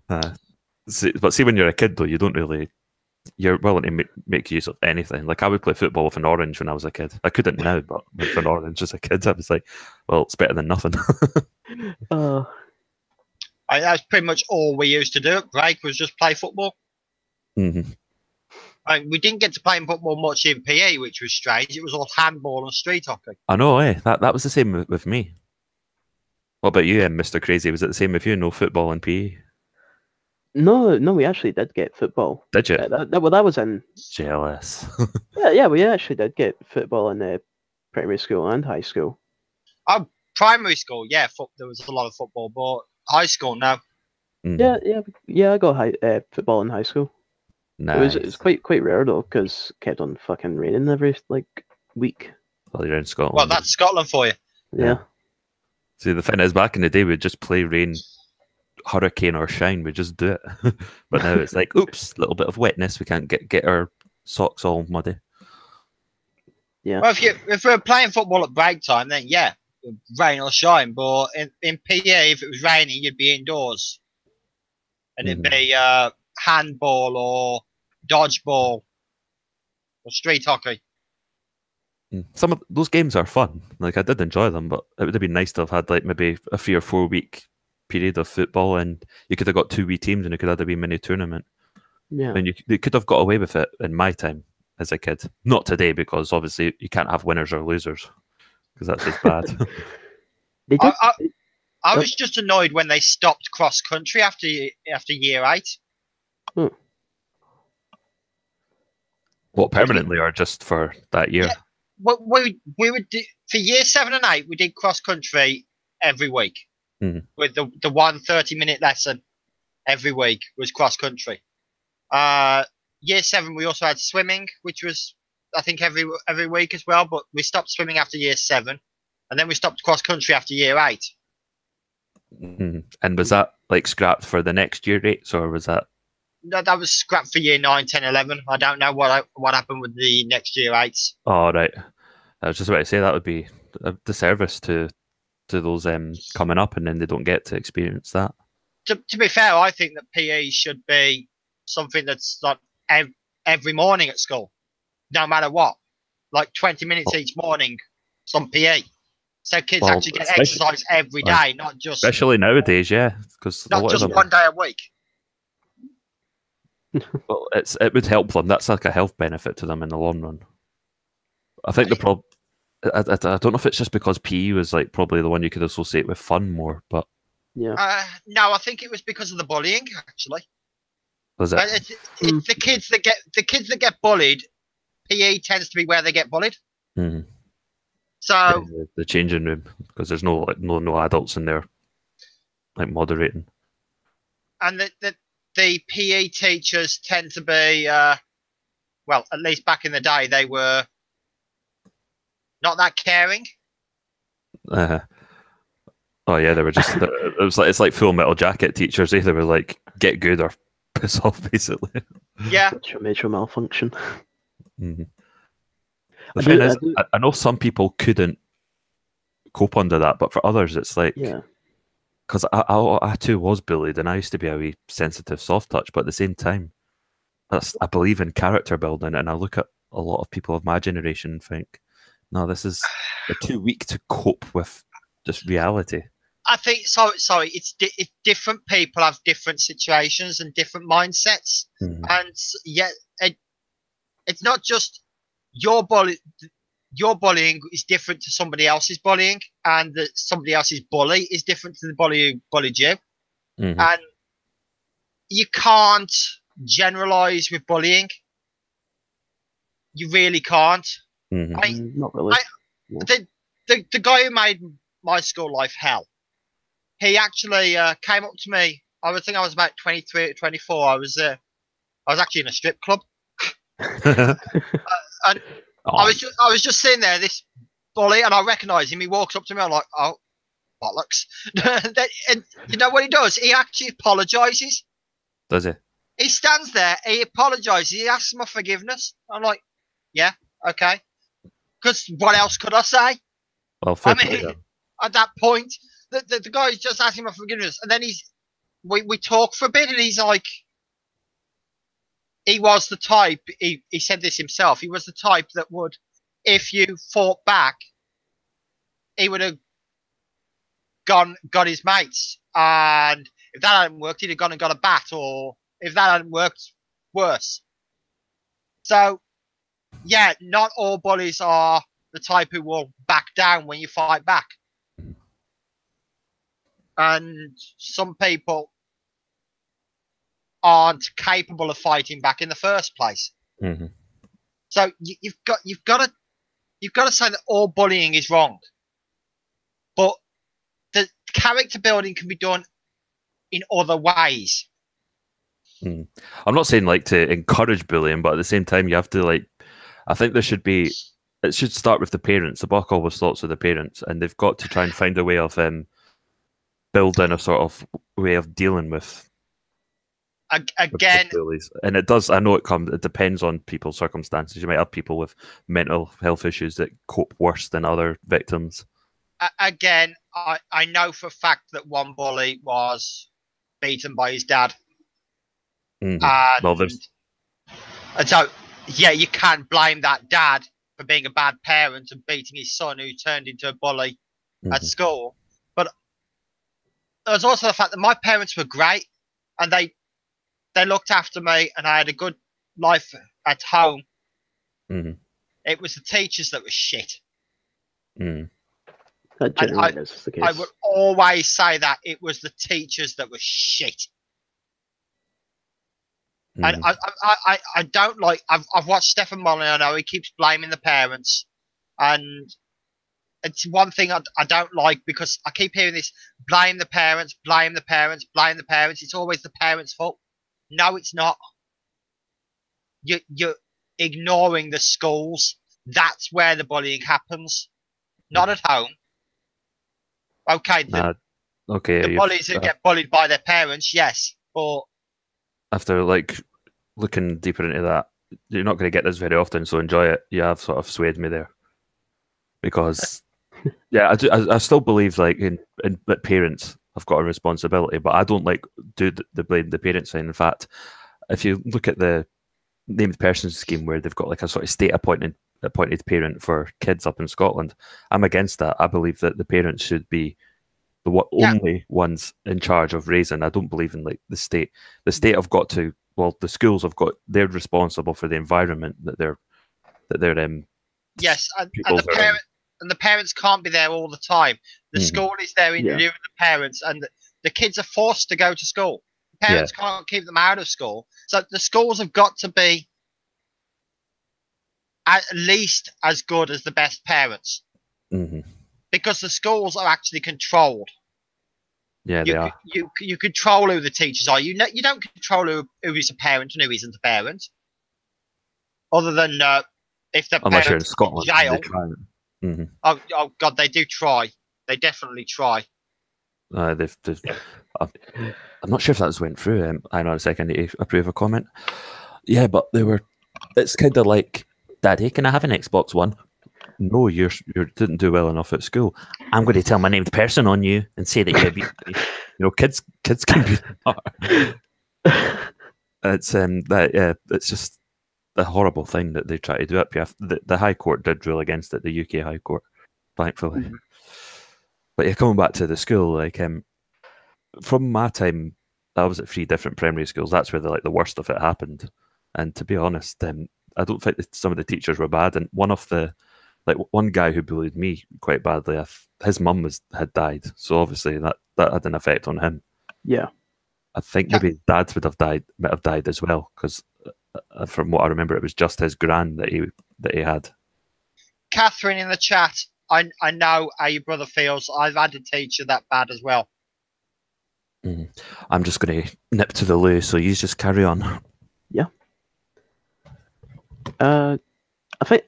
the But see, when you're a kid, though, you don't really. You're willing to make use of anything. Like, I would play football with an orange when I was a kid. I couldn't now, but with an orange as a kid, I was like, well, it's better than nothing. That's pretty much all we used to do at break was just play football. Mm-hmm. We didn't get to play football much in PE, which was strange. It was all handball and street hockey. I know, that was the same with me. What about you, Mr. Crazy? Was it the same with you? No football and PE? No, we actually did get football. Did you? That was in. Jealous. yeah, we actually did get football in primary school and high school. Primary school, yeah, there was a lot of football, but high school, no. Mm. Yeah, I got football in high school. Nice. It was quite rare though, because it kept on fucking raining every week. Well, you're in Scotland. Well, that's Scotland for you. Yeah. See, the thing is, back in the day, we'd just play rain, hurricane, or shine. We just do it. But now it's like, oops, a little bit of wetness. We can't get our socks all muddy. Yeah. Well, if we're playing football at break time, then yeah, rain or shine. But in PE, if it was raining, you'd be indoors, and it'd be handball or dodgeball or street hockey. Some of those games are fun. Like, I did enjoy them, but it would have been nice to have had like maybe a 3 or 4 week period of football, and you could have got 2 wee teams, and it could have had a wee mini tournament. Yeah. And you could have got away with it in my time as a kid. Not today, because obviously you can't have winners or losers, because that's just bad. They did. I was just annoyed when they stopped cross country after year 8. What, permanently or just for that year? Yeah. We would do, for year 7 and 8. We did cross country every week with the 1 30-minute lesson every week was cross country. Year 7 we also had swimming, which was I think every week as well. But we stopped swimming after year 7, and then we stopped cross country after year 8. And was that like scrapped for the next year 8s, or was that? No, that was scrapped for year 9, 10, 11. I don't know what happened with the next year 8s. Oh, right. I was just about to say that would be a disservice to those coming up, and then they don't get to experience that. To be fair, I think that PE should be something that's like every morning at school, no matter what. Like 20 minutes each morning, some PE. So kids actually get exercise every day, not just... Especially nowadays, yeah. Not just one day a week. Well, it would help them. That's like a health benefit to them in the long run. I think the problem... I don't know if it's just because PE was like probably the one you could associate with fun more, but... Yeah. No, I think it was because of the bullying, actually. Was it? It's the kids that get bullied. PE tends to be where they get bullied. Mm-hmm. So the changing room, because there's no adults in there like moderating. And the PE teachers tend to be well, at least back in the day, they were not that caring. Oh yeah, they were just. It's like Full Metal Jacket teachers. They were like, get good or piss off, basically. Yeah. Major malfunction. Mm-hmm. The thing is, I know some people couldn't cope under that, but for others, it's like, because I too was bullied, and I used to be a wee sensitive, soft touch, but at the same time, I believe in character building, and I look at a lot of people of my generation and think, no, they're too weak to cope with just reality. I think sorry. It's different people have different situations and different mindsets, and yet it's not just your bullying is different to somebody else's bullying, and that somebody else's bully is different to the bully who bullied you, and you can't generalize with bullying. You really can't. Not really. The guy who made my school life hell, he actually came up to me. I think I was about 23 or 24. I was actually in a strip club. And I was just sitting there, this bully, and I recognised him. He walks up to me. I'm like, oh, bollocks. And you know what he does? He actually apologises. Does he? He stands there. He apologises. He asks my forgiveness. I'm like, yeah, okay. Because what else could I say? Well, at that point, the guy's just asking my forgiveness, and then we talk for a bit, and he's like, he was the type. He said this himself. He was the type that would, if you fought back, he would have got his mates, and if that hadn't worked, he'd have gone and got a bat, or if that hadn't worked, worse. So, yeah, not all bullies are the type who will back down when you fight back. And some people aren't capable of fighting back in the first place. Mm-hmm. So you've got to say that all bullying is wrong. But the character building can be done in other ways. I'm not saying like to encourage bullying, but at the same time, you have to like. I think there should be. It should start with the parents. The buck always starts with the parents, and they've got to try and find a way of building a sort of way of dealing with. Again, bullies. And it does. I know it depends on people's circumstances. You might have people with mental health issues that cope worse than other victims. Again, I know for a fact that one bully was beaten by his dad. Mm-hmm. And so, yeah, you can't blame that dad for being a bad parent and beating his son who turned into a bully at school. But there's also the fact that my parents were great, and they looked after me, and I had a good life at home. Mm-hmm. It was the teachers that were shit. Mm. That generally is the case. I would always say that it was the teachers that were shit. And I don't like. I've watched Stefan Molyneux. I know he keeps blaming the parents, and it's one thing I don't like, because I keep hearing this: blame the parents, blame the parents, blame the parents. It's always the parents' fault. No, it's not. You're ignoring the schools. That's where the bullying happens, not at home. Okay, the bullies who get bullied by their parents, yes, but after like looking deeper into that, you're not going to get this very often, so enjoy it. You have sort of swayed me there, because yeah, I still believe like in that parents have got a responsibility, but I don't like do the blame the parents thing. In fact, if you look at the named persons scheme where they've got like a sort of state appointed parent for kids up in Scotland, I'm against that. I believe that the parents should be the only ones in charge of raising. I don't believe in like the state. The state have got to. Well, the schools have got. They're responsible for the environment that they're yes, and the parents can't be there all the time. The school is there in lieu of the parents, and the kids are forced to go to school. Parents can't keep them out of school, so the schools have got to be at least as good as the best parents, because the schools are actually controlled. Yeah, they are. You control who the teachers are. You don't control who is a parent and who isn't a parent, other than if the unless parents you're in Scotland, jail. Oh God, they do try. They definitely try. I'm not sure if that's went through. Hang on a second, I need to approve a comment. Yeah, but it's kind of like, Daddy, can I have an Xbox One? No, you didn't do well enough at school. I'm going to tell my named person on you and say that you abused me. You know, kids can be smart. It's just a horrible thing that they try to do up here. The High Court did rule against it, the UK High Court, thankfully. But yeah, coming back to the school, like from my time, I was at 3 different primary schools. That's where the worst of it happened. And to be honest, I don't think that some of the teachers were bad. And one guy who bullied me quite badly, his mum had died, so obviously that had an effect on him. Yeah, I think maybe his dad might have died as well, because from what I remember, it was just his gran that he had. Catherine in the chat, I know how your brother feels. I've had a teacher that bad as well. I'm just going to nip to the loo, so you just carry on. Yeah. I think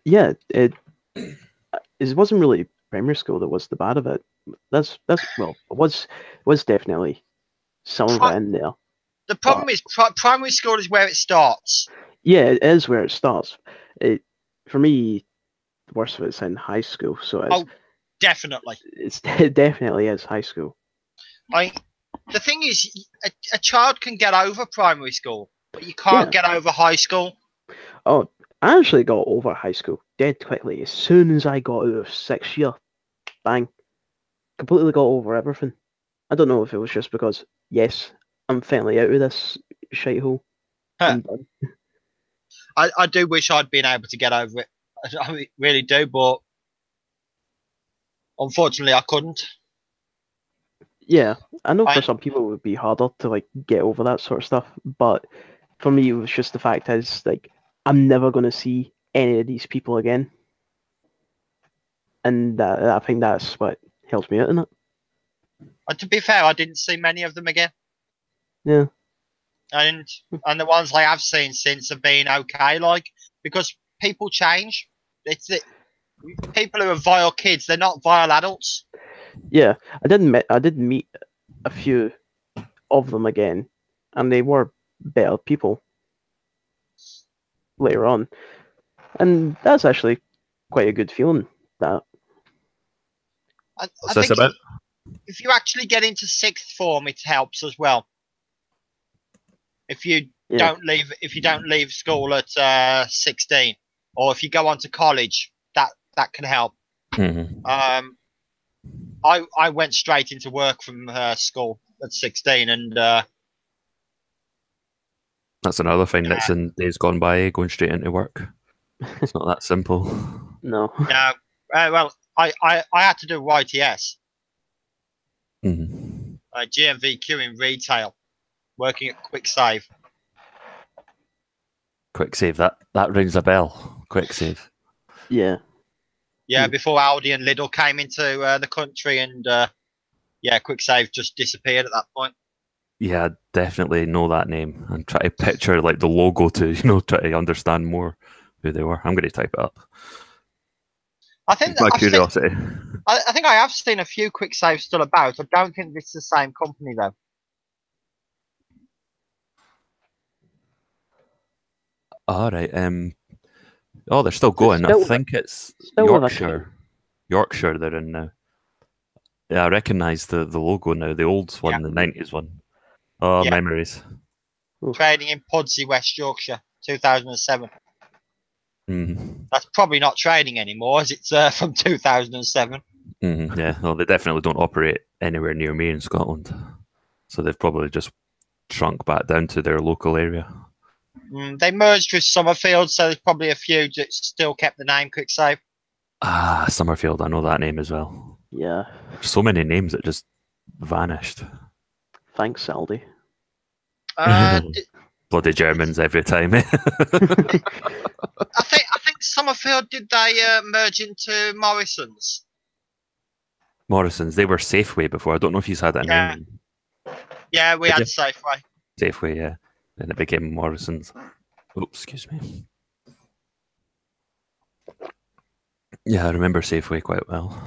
it wasn't really primary school that was the bad of it. That's well, it was definitely some of it in there. The problem is primary school is where it starts. Yeah, it is where it starts. For me, the worst of it's in high school. So definitely. It definitely is high school. The thing is, a child can get over primary school. But you can't get over high school. Oh, I actually got over high school dead quickly. As soon as I got out of 6th year, bang, completely got over everything. I don't know if it was just because, yes, I'm finally out of this shithole. I'm done. I do wish I'd been able to get over it. I really do, but unfortunately I couldn't. Yeah, I know for some people it would be harder to like get over that sort of stuff, but for me it was just the fact is like I'm never going to see any of these people again, and I think that's what helps me out in it. And to be fair, I didn't see many of them again. Yeah. And the ones I have seen since have been okay, like, because people change. People who are vile kids, they're not vile adults. Yeah, I did meet a few of them again, and they were better people later on, and that's actually quite a good feeling. That I think if you actually get into 6th form, it helps as well. If you don't leave school at 16, or if you go on to college, that can help. Mm-hmm. I went straight into work from school at 16, and that's another thing that's in days gone by, going straight into work. It's not that simple. No. No. Well, I had to do YTS. Mm-hmm. GMVQ in retail, working at Quick Save. Quick Save, that rings a bell. Quick Save. Yeah. Yeah, before Aldi and Lidl came into the country, and Quick Save just disappeared at that point. Yeah, I definitely know that name and try to picture like the logo to try to understand more who they were. I'm going to type it up. I think my curiosity. I think I have seen a few Quick Saves still about. I don't think it's the same company though. All right. Oh, they're still going. I think it's Yorkshire. Yorkshire they're in now. Yeah, I recognise the logo now. The old one, the 90s one. Oh, memories. Trading in Pudsey, West Yorkshire, 2007. Mm-hmm. That's probably not trading anymore, as it's from 2007. Mm-hmm. Yeah, well, they definitely don't operate anywhere near me in Scotland. So they've probably just shrunk back down to their local area. They merged with Summerfield, so there's probably a few that still kept the name Quick Save. Ah, Summerfield, I know that name as well. Yeah. There's so many names that just vanished. Thanks, Aldi. Bloody Germans every time. I think Summerfield, did they merge into Morrison's? Morrison's, they were Safeway before. I don't know if he's had a name. Yeah, we had Safeway. Safeway, yeah. Then it became Morrison's. Oops, excuse me. Yeah, I remember Safeway quite well.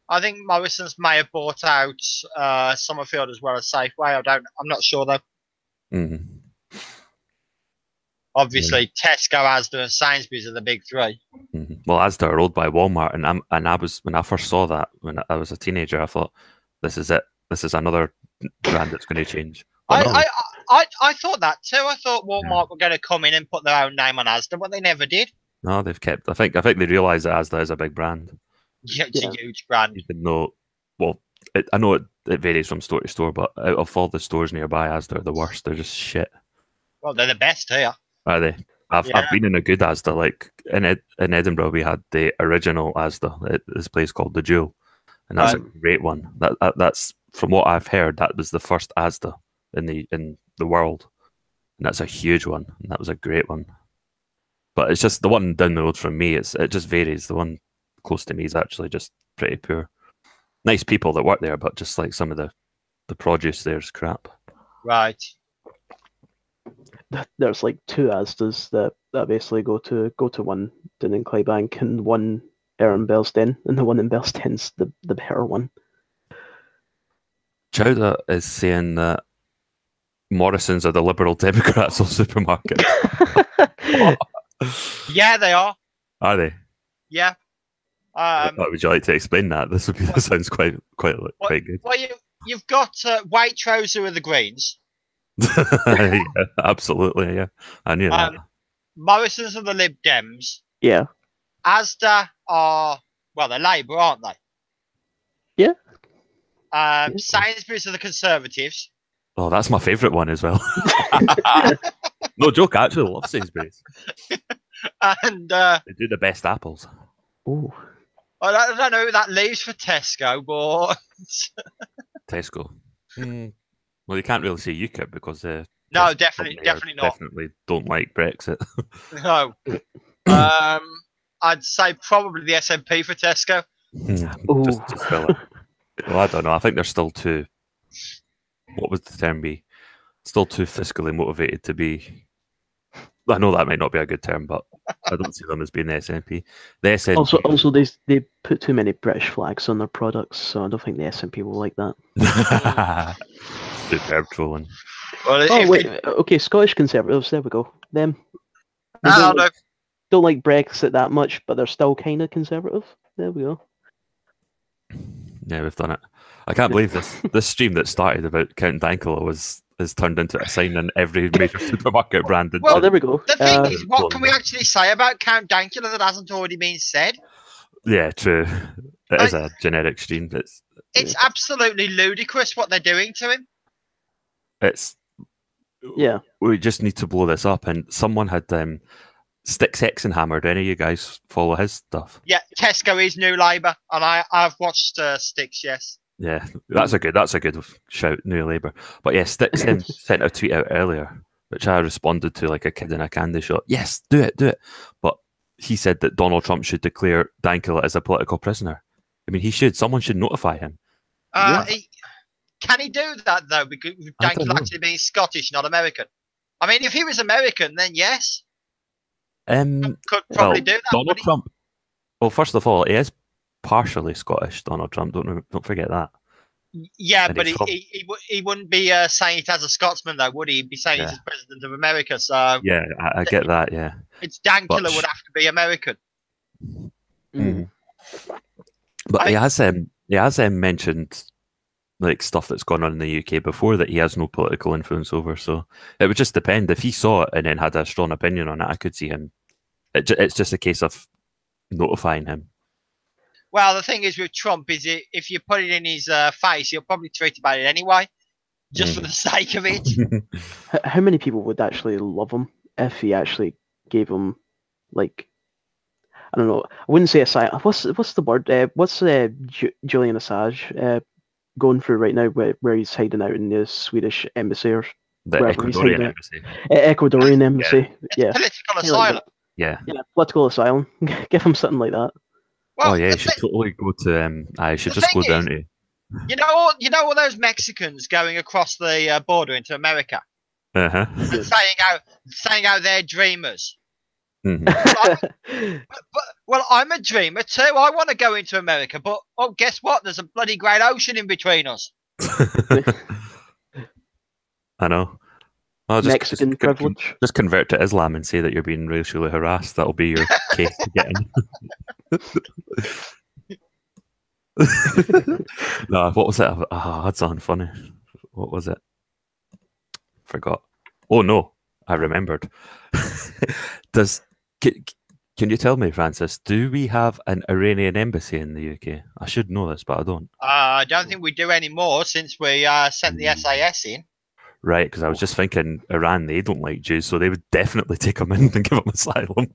I think Morrison's may have bought out Summerfield as well as Safeway. I'm not sure though. Mm-hmm. Obviously, Tesco, Asda, and Sainsbury's are the big three. Mm-hmm. Well, Asda are owned by Walmart, and I was, when I first saw that when I was a teenager, I thought, this is it. This is another brand that's going to change. I thought that too. I thought Walmart were going to come in and put their own name on Asda, but they never did. No, they've kept. I think they realise that Asda is a big brand. Yeah, it's a huge brand. Even though, well, I know it varies from store to store, but out of all the stores nearby, Asda are the worst. They're just shit. Well, they're the best here. Are they? I've been in a good Asda. Like in Edinburgh, we had the original Asda at this place called the Jewel, and that's a great one. That's from what I've heard. That was the first Asda in the world, and that's a huge one. And that was a great one. But it's just the one down the road from me. It just varies. The one close to me is actually just pretty poor. Nice people that work there, but just like some of the produce there's crap. Right. There's like two Asdas that basically go to one down in Clybank and one in Bellsden, and the one in Bellsden's the better one. Chowder is saying that Morrison's are the Liberal Democrats of supermarkets. Yeah, they are. Are they? Yeah. Would you like to explain that? This sounds quite good. Well, you've got Waitrose, who are the Greens. Yeah, absolutely, yeah. I knew that. Morrison's are the Lib Dems. Yeah. Asda are, well, they're Labour, aren't they? Yeah. Sainsbury's are the Conservatives. Oh, that's my favourite one as well. No joke, I actually love Sainsbury's. And They do the best apples. Oh. I don't know who that leaves for Tesco, but Tesco. Well, you can't really say UKIP because no, Tesco definitely company not. definitely don't like Brexit. No. I'd say probably the SNP for Tesco. Just fill it. Well, I don't know. I think they're still too. What would the term be? Still too fiscally motivated to be. I know that might not be a good term, but I don't see them as being the SNP. The SNP. Also, they put too many British flags on their products, so I don't think the SNP will like that. Superb trolling. Well, wait. Okay, Scottish Conservatives. There we go. Them. They don't like Brexit that much, but they're still kind of conservative. There we go. Yeah, we've done it. I can't believe this stream that started about Count Dankula has turned into a sign in every major supermarket brand. Well, there we go. The thing is, what can we actually say about Count Dankula that hasn't already been said? Yeah, true. It is a generic stream. It's absolutely ludicrous what they're doing to him. We just need to blow this up. And someone had Sticks Hexenhammer. Do any of you guys follow his stuff? Yeah, Tesco is New Labour, and I've watched Sticks. Yes. Yeah, that's a good shout, New Labour. But yeah, Sticks sent a tweet out earlier, which I responded to like a kid in a candy shop. Yes, do it. But he said that Donald Trump should declare Dankula as a political prisoner. I mean, he should. Someone should notify him. Can he do that though? Because Dankula actually being Scottish, not American. I mean, if he was American, then yes. Could probably do that. Donald Trump. Well, first of all, he is partially Scottish. Donald Trump. Don't forget that. Yeah, and but he wouldn't be saying it as a Scotsman though, would he? He'd be saying it as President of America. So yeah, I get that. Yeah, it's Dankula would have to be American. But he has mentioned like stuff that's gone on in the UK before that he has no political influence over. So it would just depend. If he saw it and then had a strong opinion on it, I could see him. It's just a case of notifying him. Well, the thing is with Trump is if you put it in his face, he'll probably tweet about it anyway, just for the sake of it. How many people would actually love him if he actually gave him, like, I don't know, I wouldn't say asylum. What's the word? What's Julian Assange going through right now where he's hiding out in the Swedish embassy or the Ecuadorian embassy? Ecuadorian embassy. Yeah. Political asylum. Yeah, political asylum. Give him something like that. Well, you should totally go to. I should just go down to. You know all those Mexicans going across the border into America, and saying how they're dreamers. Well, I'm a dreamer too. I want to go into America, but guess what? There's a bloody great ocean in between us. I know. Mexican privilege. Just convert to Islam and say that you're being racially harassed. That'll be your case to get in. No, what was it? That's unfunny. What was it? Forgot. Oh no, I remembered. Can you tell me, Francis? Do we have an Iranian embassy in the UK? I should know this, but I don't. I don't think we do anymore since we sent the SAS in. Right, because I was just thinking Iran, they don't like Jews, so they would definitely take them in and give them asylum.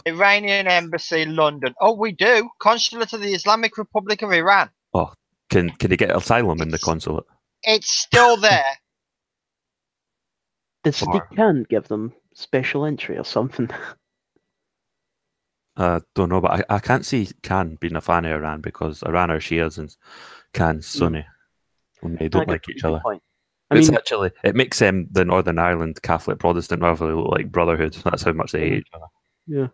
Iranian Embassy, London. Oh, we do. Consulate of the Islamic Republic of Iran. Oh, can they get asylum in the consulate? It's still there. The Sadiq can give them special entry or something. Don't know, but I can't see Khan being a fan of Iran because Iran are Shias and Khan's Sunni. And they don't like each other. It makes the Northern Ireland Catholic Protestant rivalry look like brotherhood. That's how much they hate each other. Yeah.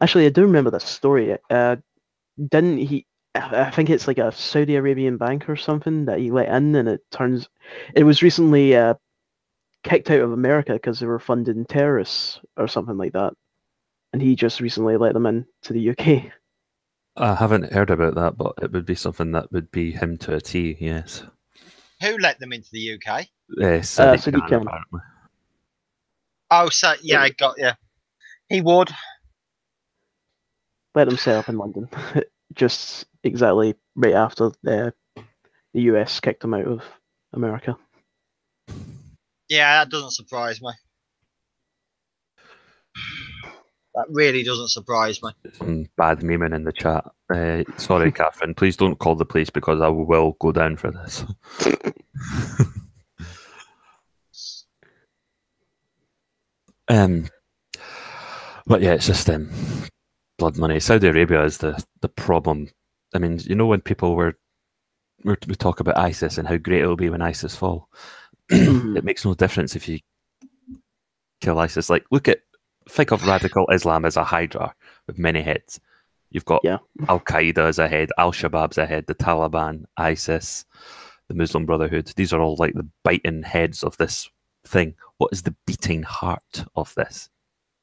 Actually, I do remember this story. Didn't he? I think it's like a Saudi Arabian bank or something that he let in, and it was recently kicked out of America because they were funding terrorists or something like that, and he just recently let them in to the UK. I haven't heard about that, but it would be something that would be him to a T. Yes. Who let them into the UK? Sadiq Sadiq Khan, Khan. apparently. Oh, so yeah, I got you. He would. Let them set up in London, just exactly right after the US kicked him out of America. Yeah, that doesn't surprise me. That really doesn't surprise me. Some bad memeing in the chat. Sorry, Catherine. Please don't call the police because I will go down for this. But yeah, it's just blood money. Saudi Arabia is the problem. I mean, you know, when people we talk about ISIS and how great it'll be when ISIS fall. It makes no difference if you kill ISIS. Like, think of radical Islam as a hydra with many heads. You've got Al Qaeda as a head, Al Shabaab's a head, the Taliban, ISIS, the Muslim Brotherhood. These are all like the biting heads of this thing. What is the beating heart of this?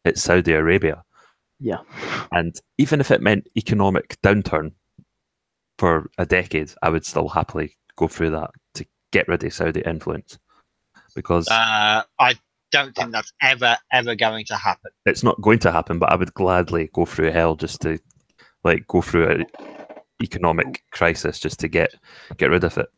It's Saudi Arabia. Yeah. And even if it meant economic downturn for a decade, I would still happily go through that to get rid of Saudi influence. Because I don't think that's ever going to happen. It's not going to happen, but I would gladly go through hell just to go through an economic crisis just to get rid of it.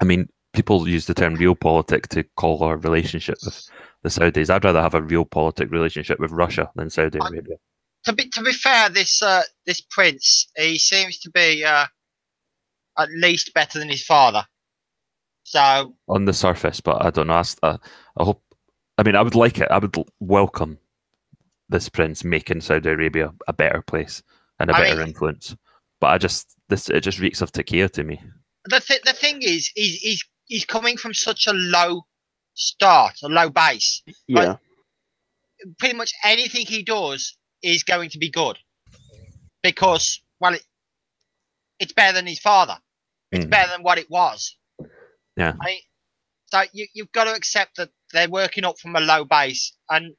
I mean, people use the term realpolitik to call our relationship with the Saudis. I'd rather have a realpolitik relationship with Russia than Saudi Arabia. To be fair, this prince, he seems to be at least better than his father. So on the surface, but I don't know. I hope. I mean, I would like it. I would welcome this prince making Saudi Arabia a better place and a better influence. But it just reeks of tequila to me. The thing is, he's coming from such a low start, a low base. Yeah. Like, pretty much anything he does is going to be good because, well, it's better than his father. It's better than what it was. Yeah. So you've got to accept that they're working up from a low base, and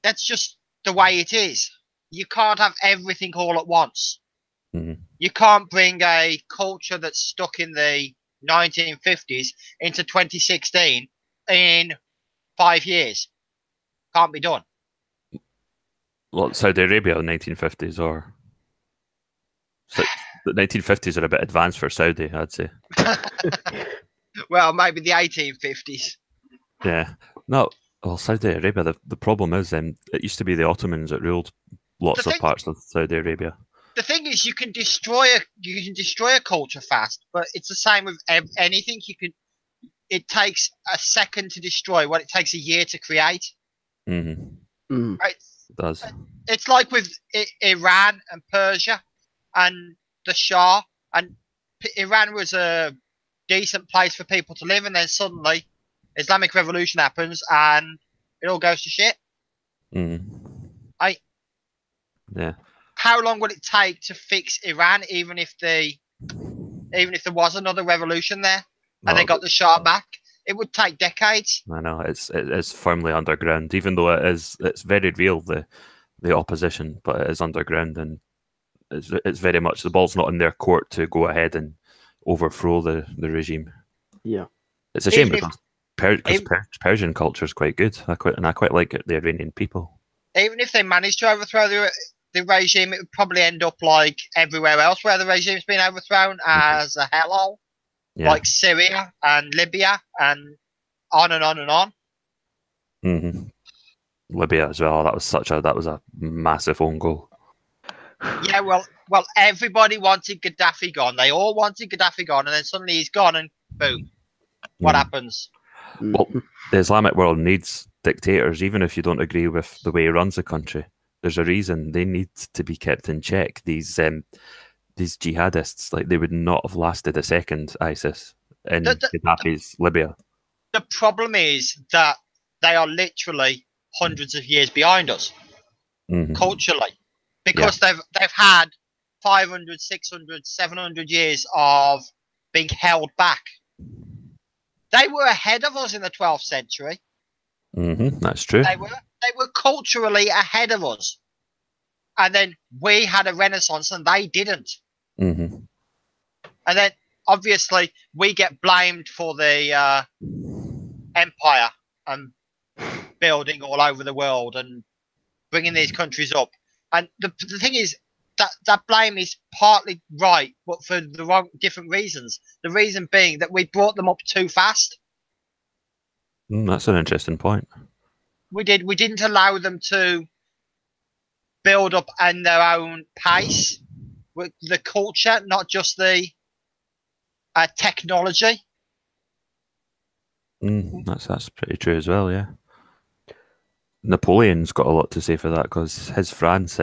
that's just the way it is. You can't have everything all at once. You can't bring a culture that's stuck in the 1950s into 2016 in 5 years. Can't be done. Well, Saudi Arabia in the 1950s, or the 1950s are a bit advanced for Saudi, I'd say. Well, maybe the 1850s. Yeah. No, well, Saudi Arabia, the problem is it used to be the Ottomans that ruled lots of parts of Saudi Arabia. The thing is, you can destroy a culture fast, but it's the same with anything. It takes a second to destroy what it takes a year to create. Right? It does. It's like with Iran and Persia and the Shah. And Iran was a decent place for people to live, and then suddenly Islamic Revolution happens and it all goes to shit. Yeah. How long would it take to fix Iran, even if there was another revolution there and they got the Shah back? It would take decades. I know it's firmly underground, even though it's very real, the opposition, but it is underground, and it's very much the ball's not in their court to go ahead and overthrow the regime. Yeah, it's a shame because Persian culture is quite good. I quite like it, the Iranian people. Even if they managed to overthrow the regime, it would probably end up like everywhere else where the regime's been overthrown, as a hellhole, like Syria and Libya, and on and on and on. Libya as well. That was a massive own goal. Yeah, well, everybody wanted Gaddafi gone. They all wanted Gaddafi gone, and then suddenly he's gone, and boom, what happens? Well, the Islamic world needs dictators, even if you don't agree with the way he runs the country. There's a reason they need to be kept in check. These jihadists, like, they would not have lasted a second, ISIS, in Gaddafi's Libya. The problem is that they are literally hundreds of years behind us, culturally, because they've had 500, 600, 700 years of being held back. They were ahead of us in the 12th century. That's true. They were culturally ahead of us. And then we had a renaissance and they didn't. And then obviously we get blamed for the empire and building all over the world and bringing these countries up. And the thing is that blame is partly right, but for the different reasons. The reason being that we brought them up too fast. That's an interesting point. We didn't allow them to build up in their own pace with the culture, not just the technology. That's pretty true as well, yeah. Napoleon's got a lot to say for that because his France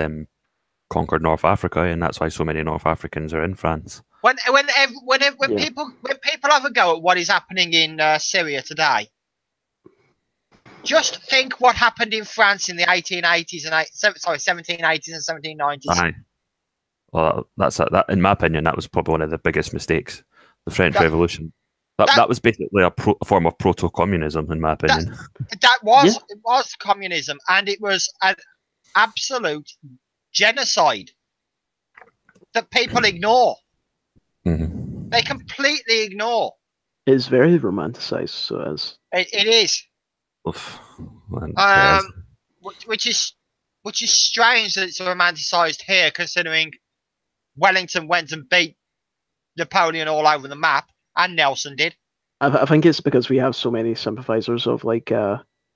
conquered North Africa, and that's why so many North Africans are in France. When people have a go at what is happening in Syria today, just think what happened in France in the 1780s and 1790s. Aye. Well, that in my opinion, that was probably one of the biggest mistakes. The French Revolution. That was basically a form of proto-communism, in my opinion. It was communism, and it was an absolute genocide that people ignore. Mm-hmm. They completely ignore. It's very romanticized, so as it is. Oof, man, which is strange that it's romanticized here, considering Wellington went and beat Napoleon all over the map, and Nelson did. I think it's because we have so many sympathizers of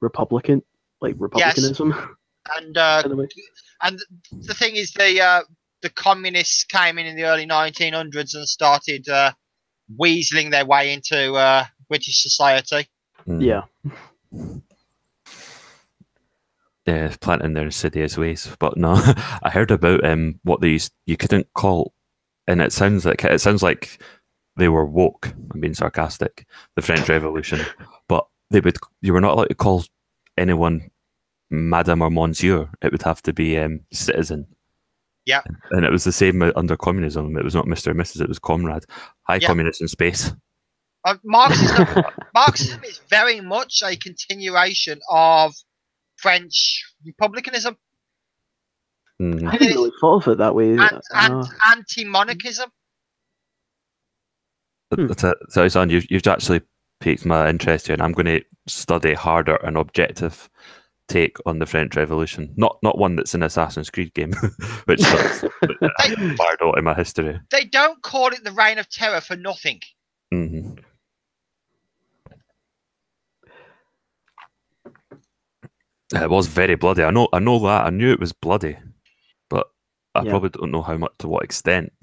republicanism. Yes. And the thing is, the communists came in the early 1900s and started weaseling their way into British society. Yeah. Yeah, planting their insidious ways. But no, I heard about what you couldn't call, and it sounds like they were woke. I'm being sarcastic. The French Revolution, but you were not allowed to call anyone Madame or Monsieur. It would have to be citizen. Yeah. And it was the same under communism. It was not Mr. and Mrs. It was comrade. Hi, communist in space. Marxism is very much a continuation of French republicanism. I didn't really thought of it that way. And anti-monarchism. So, son, you've actually piqued my interest here, and I'm going to study harder an objective take on the French Revolution. Not one that's an Assassin's Creed game, which does barred out in my history. They don't call it the Reign of Terror for nothing. Mm-hmm. It was very bloody. I know that. I knew it was bloody, but I probably don't know to what extent.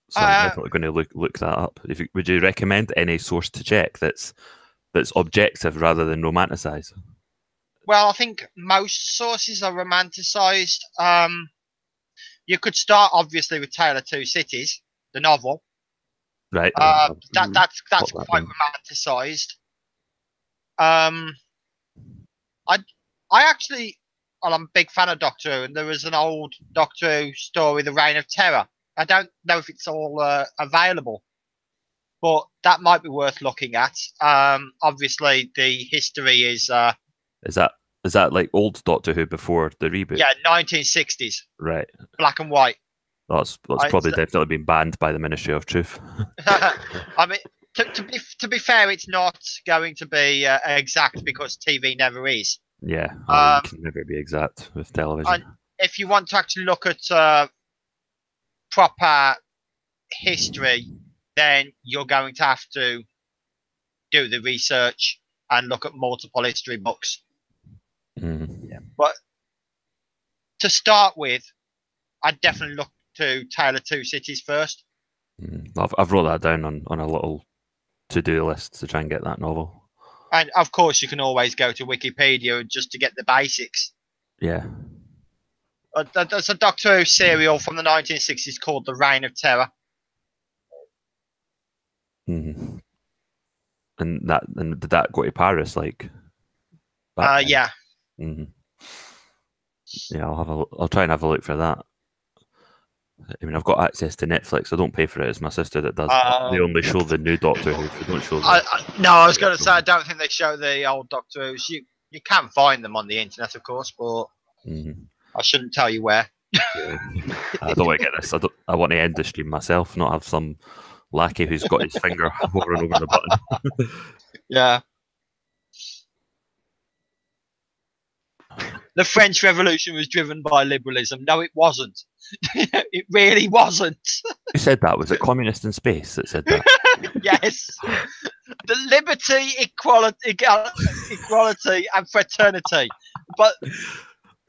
So I'm definitely going to look that up. Would you recommend any source to check that's objective rather than romanticized? Well, I think most sources are romanticized. You could start obviously with Tale of Two Cities, the novel. Right. That's quite romanticized. I'm a big fan of Doctor Who, and there was an old Doctor Who story, The Reign of Terror. I don't know if it's all available, but that might be worth looking at. Obviously, the history is. Is that like old Doctor Who before the reboot? Yeah, 1960s. Right. Black and white. That's probably definitely been banned by the Ministry of Truth. I mean, to be fair, it's not going to be exact because TV never is. Yeah, it can never be exact with television. And if you want to actually look at proper history, then you're going to have to do the research and look at multiple history books. Mm. Yeah. But to start with, I'd definitely look to Tale of Two Cities first. I've wrote that down on a little to-do list to try and get that novel. And of course, you can always go to Wikipedia just to get the basics. Yeah. There's a Doctor Who serial from the 1960s called The Reign of Terror. Mm-hmm. And did that go to Paris? Yeah. Mm-hmm. Yeah, I'll try and have a look for that. I mean, I've got access to Netflix. I don't pay for it. It's my sister that does. They only show the new Doctor Who. They don't show. No, I was going to say I don't think they show the old Doctor Who's. You can find them on the internet, of course, but I shouldn't tell you where. Yeah. I don't want to get this. I want to end the stream myself, not have some lackey who's got his finger hovering over the button. Yeah. The French Revolution was driven by liberalism. No, it wasn't. It really wasn't. Who said that? Was it Communist in Space that said that? Yes. The liberty, equality, and fraternity. But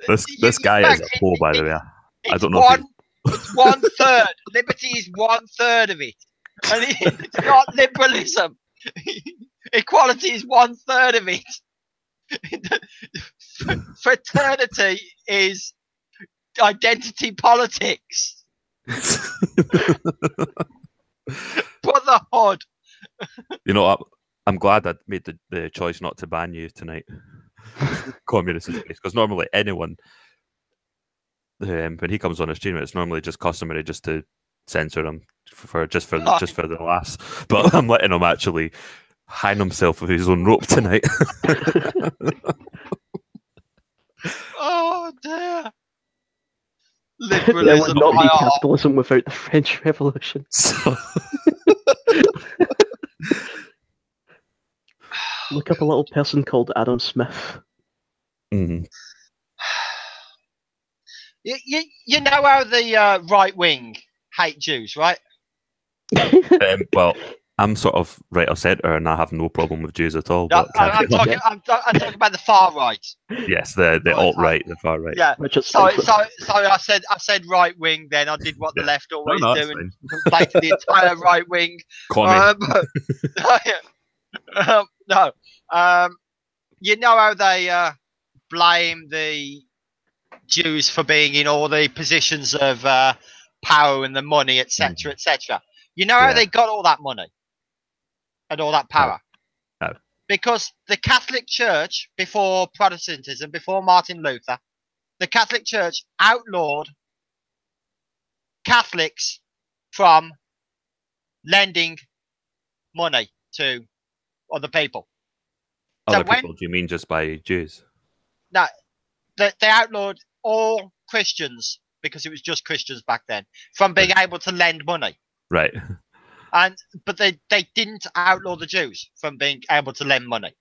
this guy is a fool, by the way. I don't know. It's 1/3. Liberty is 1/3 of it, and it's not liberalism. Equality is 1/3 of it. Fraternity is identity politics. Brotherhood. You know what? I'm glad I made the choice not to ban you tonight. Communist in Space, because normally anyone, when he comes on a stream, it's normally just customary just to censor him for the laughs. But I'm letting him actually hang himself with his own rope tonight. Oh dear. There Liberalism. would not be capitalism without the French Revolution. Look up a little person called Adam Smith. Mm-hmm. You know how the right wing hate Jews, right? Well, I'm sort of right of centre, and I have no problem with Jews at all. No, But I'm talking about the far right. yes, the alt right, the far right. Yeah. Which is So I said right wing. Then I did what the left always do and conflated the entire right wing. No. You know how they blame the Jews for being in all the positions of power and the money, etc., etc. You know how they got all that money and all that power? No. Because the Catholic Church, before Protestantism, before Martin Luther, the Catholic Church outlawed Catholics from lending money to other people. Other people? Do you mean just by Jews? No, they outlawed all Christians, because it was just Christians back then, from being able to lend money. Right. But they didn't outlaw the Jews from being able to lend money.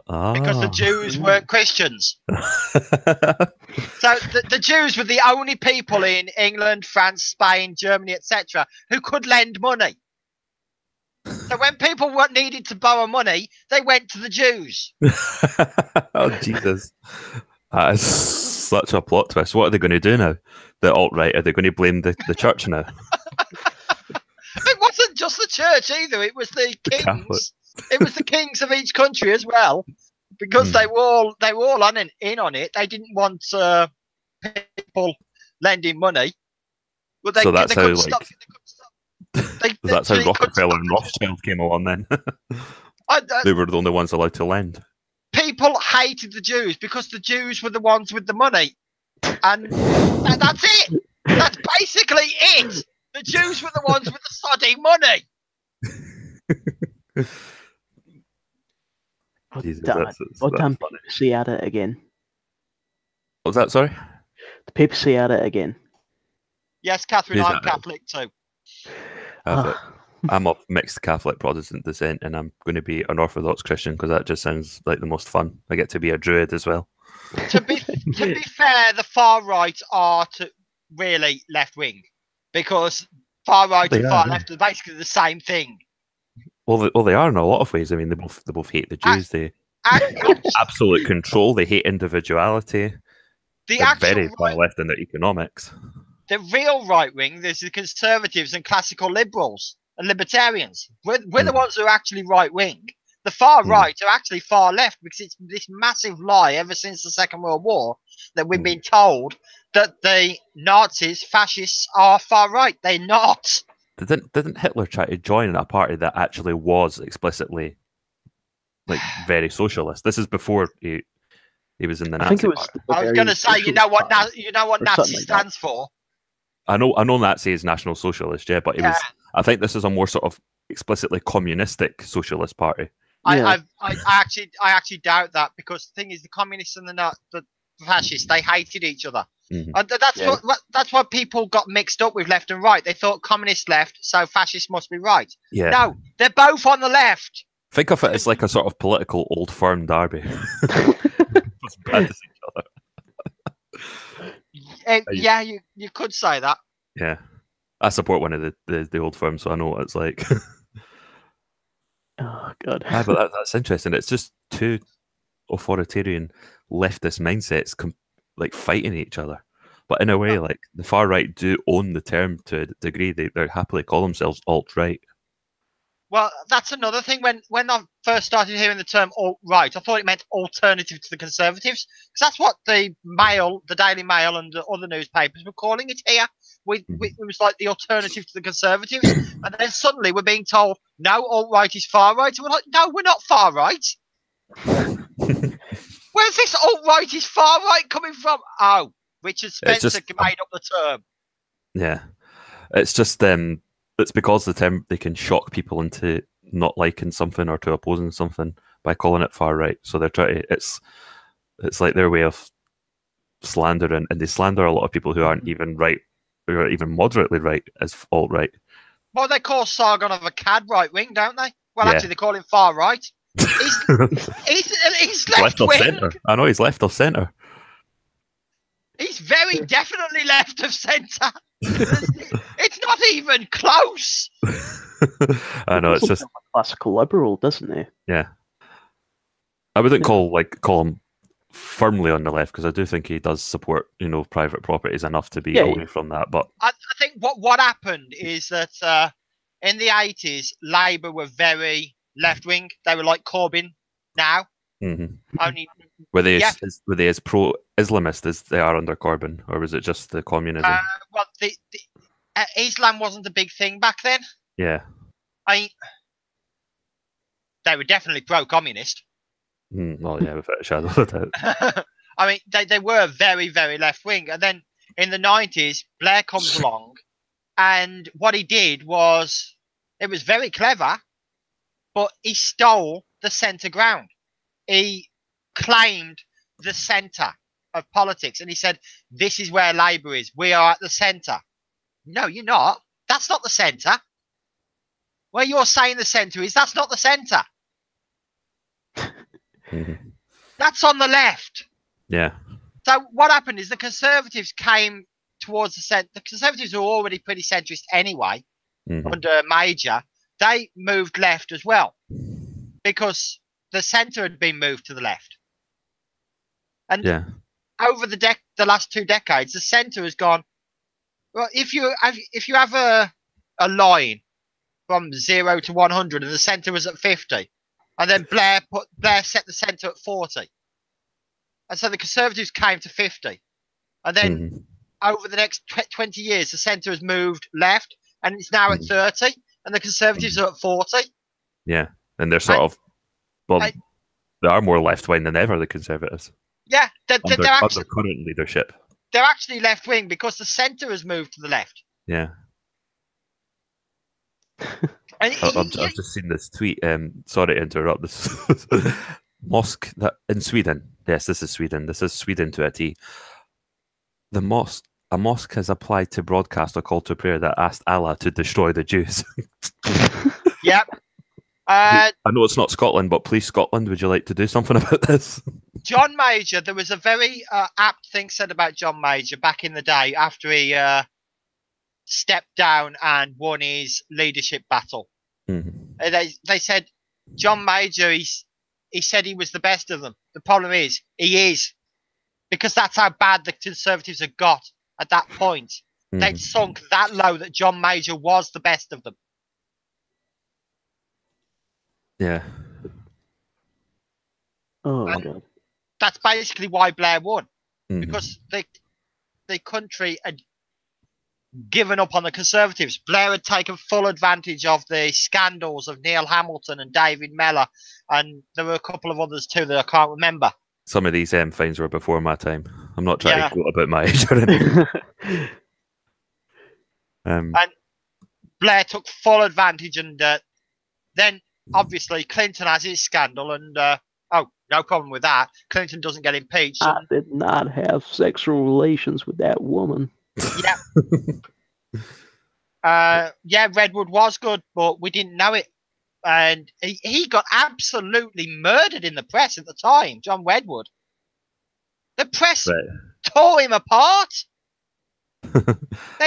Because the Jews weren't Christians. So the Jews were the only people in England, France, Spain, Germany, etc., who could lend money. So when people needed to borrow money, they went to the Jews. Oh, Jesus. That is such a plot twist. What are they going to do now? The alt-right, are they going to blame the church now? It wasn't just the church either. It was the kings. It was the kings of each country as well, because they were all in on it. They didn't want people lending money. But so that's how that's how Rockefeller and Rothschild came along then. They were the only ones allowed to lend. People hated the Jews because the Jews were the ones with the money, and that's it. That's basically it. The Jews were the ones with the soddy money. Jesus, damn papacy at it again. What was that, sorry? The papacy at it again. Yes, Catherine, I'm Catholic too. I'm of mixed Catholic Protestant descent, and I'm going to be an Orthodox Christian because that just sounds like the most fun. I get to be a Druid as well. To be fair, the far right are really left wing, because far right and far left are basically the same thing. Well, they are in a lot of ways. I mean, they both hate the Jews. They absolute control. They hate individuality. They're very far left in their economics. The real right wing, there's the conservatives and classical liberals and libertarians. We're the ones who are actually right wing. The far right are actually far left, because it's this massive lie ever since the Second World War that we've been told that the Nazis, fascists, are far right. They're not. Didn't Hitler try to join a party that actually was explicitly very socialist? This is before he was in the Nazi party. I was going to say, you know what Nazi stands for? I know Nazi is National Socialist, yeah, but it was. I think this is a more sort of explicitly communistic socialist party. I actually doubt that, because the thing is, the communists and the fascists, they hated each other. And that's why people got mixed up with left and right. They thought communist left, so fascist must be right. Yeah. No, they're both on the left. Think of it as like a sort of political old firm derby. It's bad to see each other. Yeah, you could say that. Yeah. I support one of the old firms, so I know what it's like. Oh god. But that's interesting. It's just two authoritarian leftist mindsets like fighting each other. But in a way, like the far right do own the term to a degree. They happily call themselves alt-right. Well, that's another thing. When I first started hearing the term alt-right, I thought it meant alternative to the Conservatives, because that's what the Daily Mail and the other newspapers were calling it here. It was like the alternative to the Conservatives. And then suddenly we're being told, no, alt-right is far-right. And we're like, no, we're not far-right. Where's this alt-right is far-right coming from? Oh, Richard Spencer made up the term. Yeah. It's just it's because the term, they can shock people into not liking something or to opposing something by calling it far right. So they're trying to, it's like their way of slandering, and they slander a lot of people who aren't even right, who are even moderately right as alt right. Well, they call Sargon of Akkad right wing, don't they? Well, actually, they call him far right. He's left of wing. centre. I know he's left of centre. He's very definitely left of centre. It's not even close. I know, it's just like classical liberal, doesn't he? Yeah, I wouldn't call him firmly on the left, because I do think he does support private properties enough to be away from that. But I think what happened is that in the 80s, Labour were very left wing. They were like Corbyn now. Only were they as pro-Islamist as they are under Corbyn, or was it just the communism? Well, the Islam wasn't a big thing back then. Yeah. They were definitely pro-communist. Well, yeah, without a shadow of a doubt. I mean, they were very, very left-wing. And then in the 90s, Blair comes along, and what he did was, it was very clever, but he stole the centre ground. He claimed the centre of politics, and he said, this is where Labour is. We are at the centre. No, you're not. That's not the centre. Where you're saying the centre is, that's not the centre. That's on the left. Yeah. So what happened is the Conservatives came towards the centre. The Conservatives were already pretty centrist anyway, under Major. They moved left as well, because the centre had been moved to the left. And over the last 2 decades, the centre has gone. Well, if you have a line from 0 to 100, and the centre was at 50, and then Blair set the centre at 40, and so the Conservatives came to 50, and then over the next 20 years, the centre has moved left, and it's now at 30, and the Conservatives are at 40. Yeah, and they're sort of, they are more left wing than ever, the Conservatives. Yeah, they're actually, under current leadership. They're actually left wing because the centre has moved to the left. Yeah. I've just seen this tweet. Sorry to interrupt. This mosque that in Sweden. Yes, this is Sweden. This is Sweden to a T. A mosque has applied to broadcast a call to prayer that asked Allah to destroy the Jews. Yep. I know it's not Scotland, but please, Scotland, would you like to do something about this? John Major, there was a very apt thing said about John Major back in the day after he stepped down and won his leadership battle. They said, John Major, he said he was the best of them. The problem is, he is. Because that's how bad the Conservatives had got at that point. They'd sunk that low that John Major was the best of them. Yeah. Oh, God. That's basically why Blair won. Because the country had given up on the Conservatives. Blair had taken full advantage of the scandals of Neil Hamilton and David Mellor, and there were a couple of others too that I can't remember. Some of these fines were before my time. I'm not trying to go about my age or anything. And Blair took full advantage, and then obviously Clinton has his scandal, and no, No problem with that. Clinton doesn't get impeached. I did not have sexual relations with that woman. Yeah. Yeah, Redwood was good, but we didn't know it. And he got absolutely murdered in the press at the time, John Redwood. The press tore him apart. I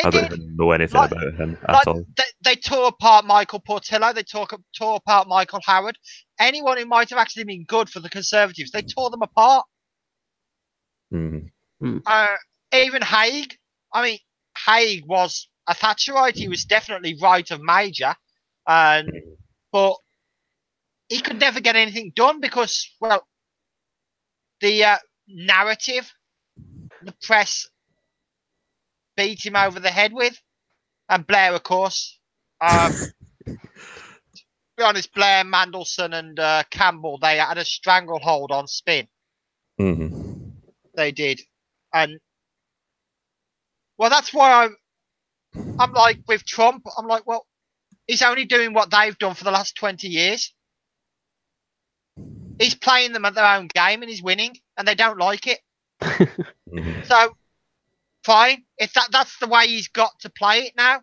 don't even know anything about him at all. They tore apart Michael Portillo. They tore apart Michael Howard. Anyone who might have actually been good for the Conservatives, they tore them apart. Mm-hmm. Even Haig. I mean, Haig was a Thatcherite. He was definitely right of major, but he could never get anything done because, well, the narrative, the press beat him over the head with, and Blair, of course. To be honest, Blair, Mandelson, and Campbell, they had a stranglehold on spin. Mm-hmm. They did, and well, that's why I'm like with Trump. I'm like, well, he's only doing what they've done for the last 20 years. He's playing them at their own game and he's winning, and they don't like it. Mm-hmm. So, fine. If that's the way he's got to play it now.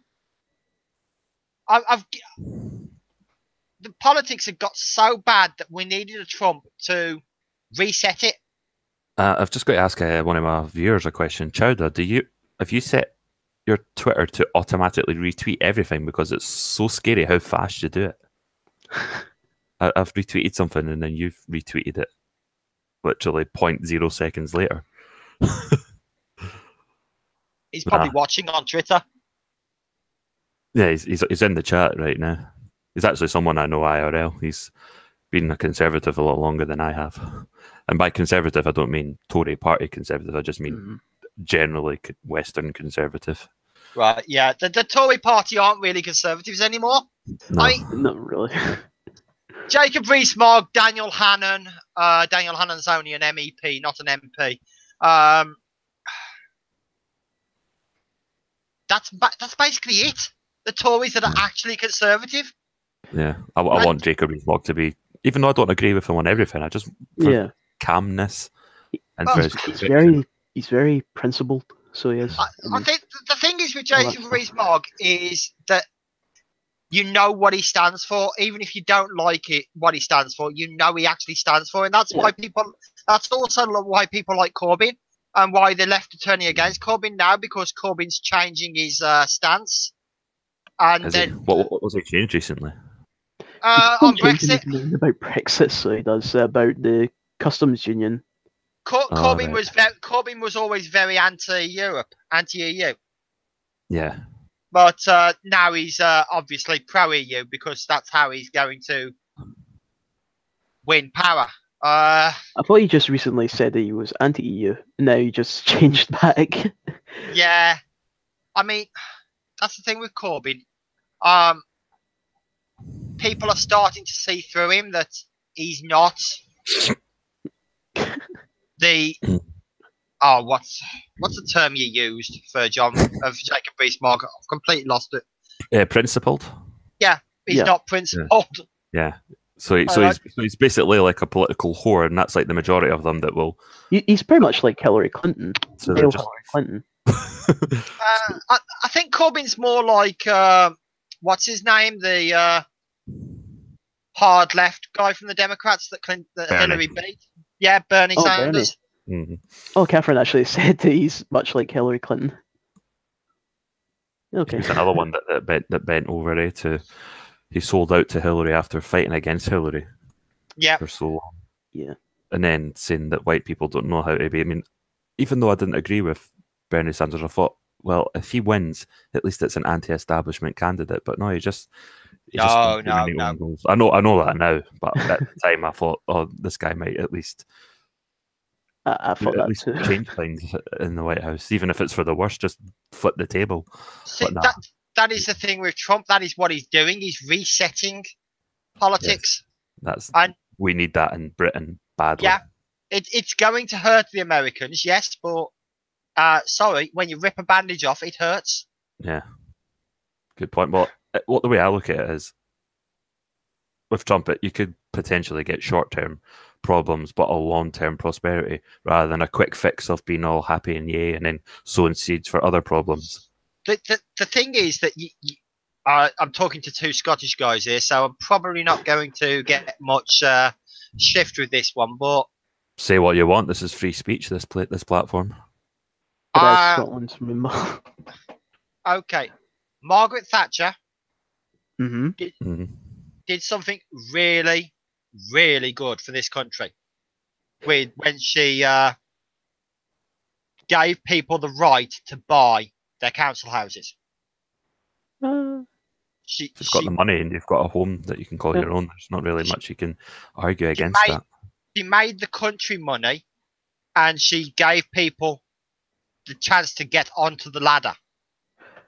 The politics have got so bad that we needed a Trump to reset it. I've just got to ask one of my viewers a question. Chowder, have you set your Twitter to automatically retweet everything because it's so scary how fast you do it? I've retweeted something and then you've retweeted it literally 0.0 seconds later. He's probably watching on Twitter. Yeah, he's in the chat right now. He's actually someone I know IRL. He's been a Conservative a lot longer than I have. And by Conservative, I don't mean Tory party Conservative. I just mean generally Western Conservative. Right, yeah. The Tory party aren't really Conservatives anymore. No. Not really. Jacob Rees-Mogg, Daniel Hannan. Daniel Hannan's only an MEP, not an MP. That's basically it. The Tories that are actually Conservative. Yeah, I want Jacob Rees-Mogg to be, even though I don't agree with him on everything, I just for calmness and he's very principled. So he is. I think the thing is with Jacob Rees-Mogg is that you know what he stands for, even if you don't like it, what he stands for. You know he actually stands for, and that's why people. That's also why people like Corbyn and why the left are turning against Corbyn now, because Corbyn's changing his stance. And then what was he changed recently? On Brexit. About Brexit, so he does about the customs union. Corbyn was always very anti-Europe, anti-EU. Yeah. But now he's obviously pro-EU because that's how he's going to win power. I thought he just recently said that he was anti-EU, and now he just changed back. Yeah. I mean, that's the thing with Corbyn. People are starting to see through him that he's not the what's the term you used for Jacob Rees-Mogg? I've completely lost it. Principled. Yeah, he's not principled. Yeah. So he's basically like a political whore, and that's like the majority of them that will. He's pretty much like Hillary Clinton. So Hillary Clinton. I think Corbyn's more like what's his name, the hard left guy from the Democrats that Hillary beat. Yeah, Bernie Sanders. Bernie. Mm-hmm. Oh, Catherine actually said that he's much like Hillary Clinton. Okay. He's another one that bent over he sold out to Hillary after fighting against Hillary. Yeah. For so long. Yeah. And then saying that white people don't know how to be. I mean, even though I didn't agree with Bernie Sanders, I thought, well, if he wins, at least it's an anti-establishment candidate. But no, he just No. I know that now, but at the time I thought, oh, this guy might at least I thought at least change things in the White House, even if it's for the worst. Just flip the table. See, that is the thing with Trump. That is what he's doing. He's resetting politics. Yes. We need that in Britain badly. Yeah, it's going to hurt the Americans, yes, but sorry, when you rip a bandage off, it hurts. Yeah, good point. Well, the way I look at it is, with Trump, you could potentially get short-term problems, but a long-term prosperity, rather than a quick fix of being all happy and yay and then sowing seeds for other problems. The thing is that I'm talking to two Scottish guys here, so I'm probably not going to get much shift with this one. But say what you want. This is free speech. This platform. It is Scotland, remember? Okay, Margaret Thatcher Mm-hmm. did something really, really good for this country when she gave people the right to buy their council houses. You've got the money and you've got a home that you can call your own. There's not really much you can argue against that. She made the country money, and she gave people the chance to get onto the ladder.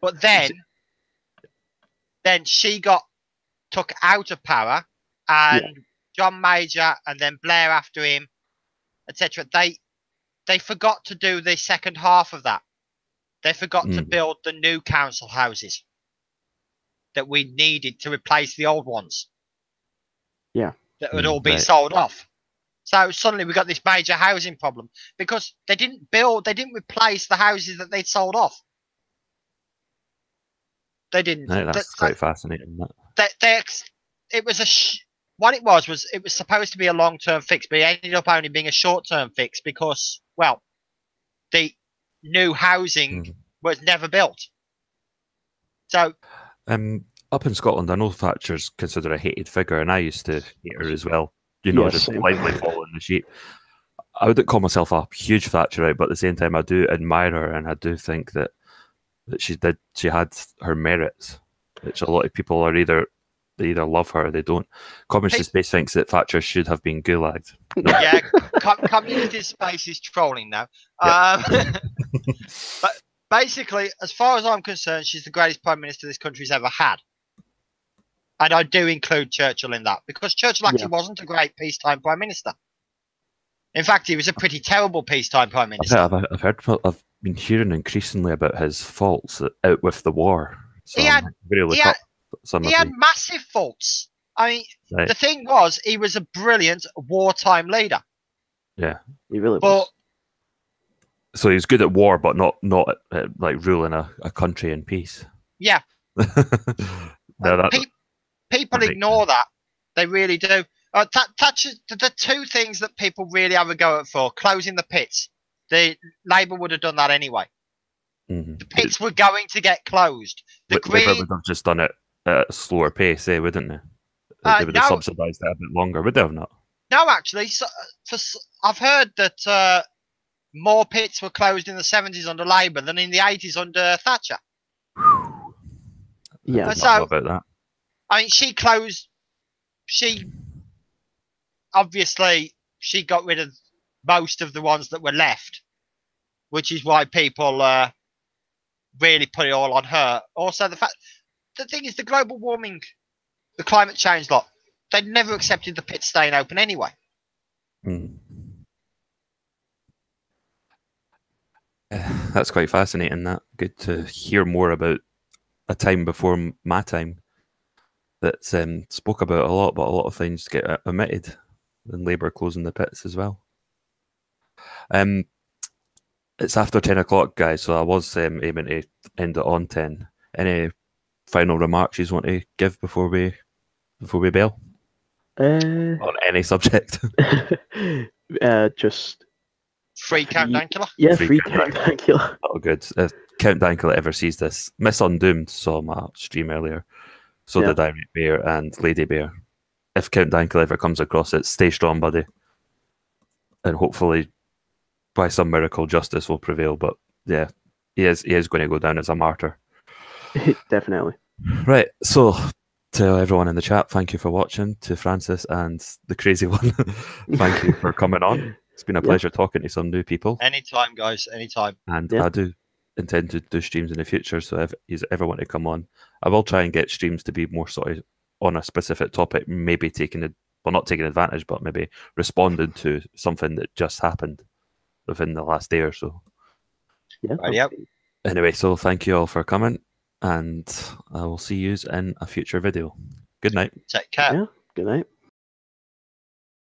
But then she took out of power, and John Major and then Blair after him, etc. They forgot to do the second half of that. They forgot to build the new council houses that we needed to replace the old ones. Yeah. That had all been sold off. So suddenly we got this major housing problem because they didn't replace the houses that they'd sold off. They didn't. That's quite fascinating. It was what it was it was supposed to be a long-term fix, but it ended up only being a short-term fix because, well, the new housing was never built. So, up in Scotland, I know Thatcher's considered a hated figure, and I used to hate her as well. You know, just blindly following the sheep. I wouldn't call myself a huge Thatcherite, but at the same time, I do admire her, and I do think that she had her merits, which a lot of people are either love her or they don't. Communist Space thinks that Thatcher should have been gulagged. No. Yeah, Communist Space is trolling now. Yep. But basically, as far as I'm concerned, she's the greatest Prime Minister this country's ever had. And I do include Churchill in that, because Churchill actually wasn't a great peacetime Prime Minister. In fact, he was a pretty terrible peacetime Prime Minister. I've been hearing increasingly about his faults out with the war. So he had massive faults. I mean, the thing was, he was a brilliant wartime leader. Yeah, he really was. So he was good at war, but not like ruling a country in peace. Yeah. People ignore that. They really do. The two things that people really have a go at for: closing the pits. The Labour would have done that anyway. The pits were going to get closed. Labour would have just done it at a slower pace, wouldn't they? They would have subsidised it a bit longer, would they have not? No, actually. I've heard that more pits were closed in the 70s under Labour than in the 80s under Thatcher. Yeah, I don't know about that. I mean, she got rid of most of the ones that were left, which is why people really put it all on her. Also, the thing is, the global warming, the climate change lot, they never accepted the pits staying open anyway. That's quite fascinating. That good to hear more about a time before my time that's spoke about a lot, but a lot of things get omitted, and Labour closing the pits as well. It's after 10 o'clock, guys, so I was aiming to end it on 10. Any final remarks you want to give before we bail? On any subject? Just free Count Dankula? Yeah, free Count Dankula. Oh, good. If Count Dankula ever sees this, Miss Undoomed saw my stream earlier. So did Irate Bear and Lady Bear. If Count Dankula ever comes across it, stay strong, buddy. And hopefully, by some miracle, justice will prevail. But yeah, he is going to go down as a martyr. Definitely. Right. So, to everyone in the chat, thank you for watching. To Francis and the crazy one, thank you for coming on. It's been a pleasure talking to some new people. Anytime, guys. Anytime. And I do intend to do streams in the future, so if you ever want to come on, I will try and get streams to be more sort of on a specific topic, maybe not taking advantage, but maybe responding to something that just happened within the last day or so. Yeah. Anyway, so thank you all for coming, and I will see you in a future video. Good night. Take care. Yeah, good night.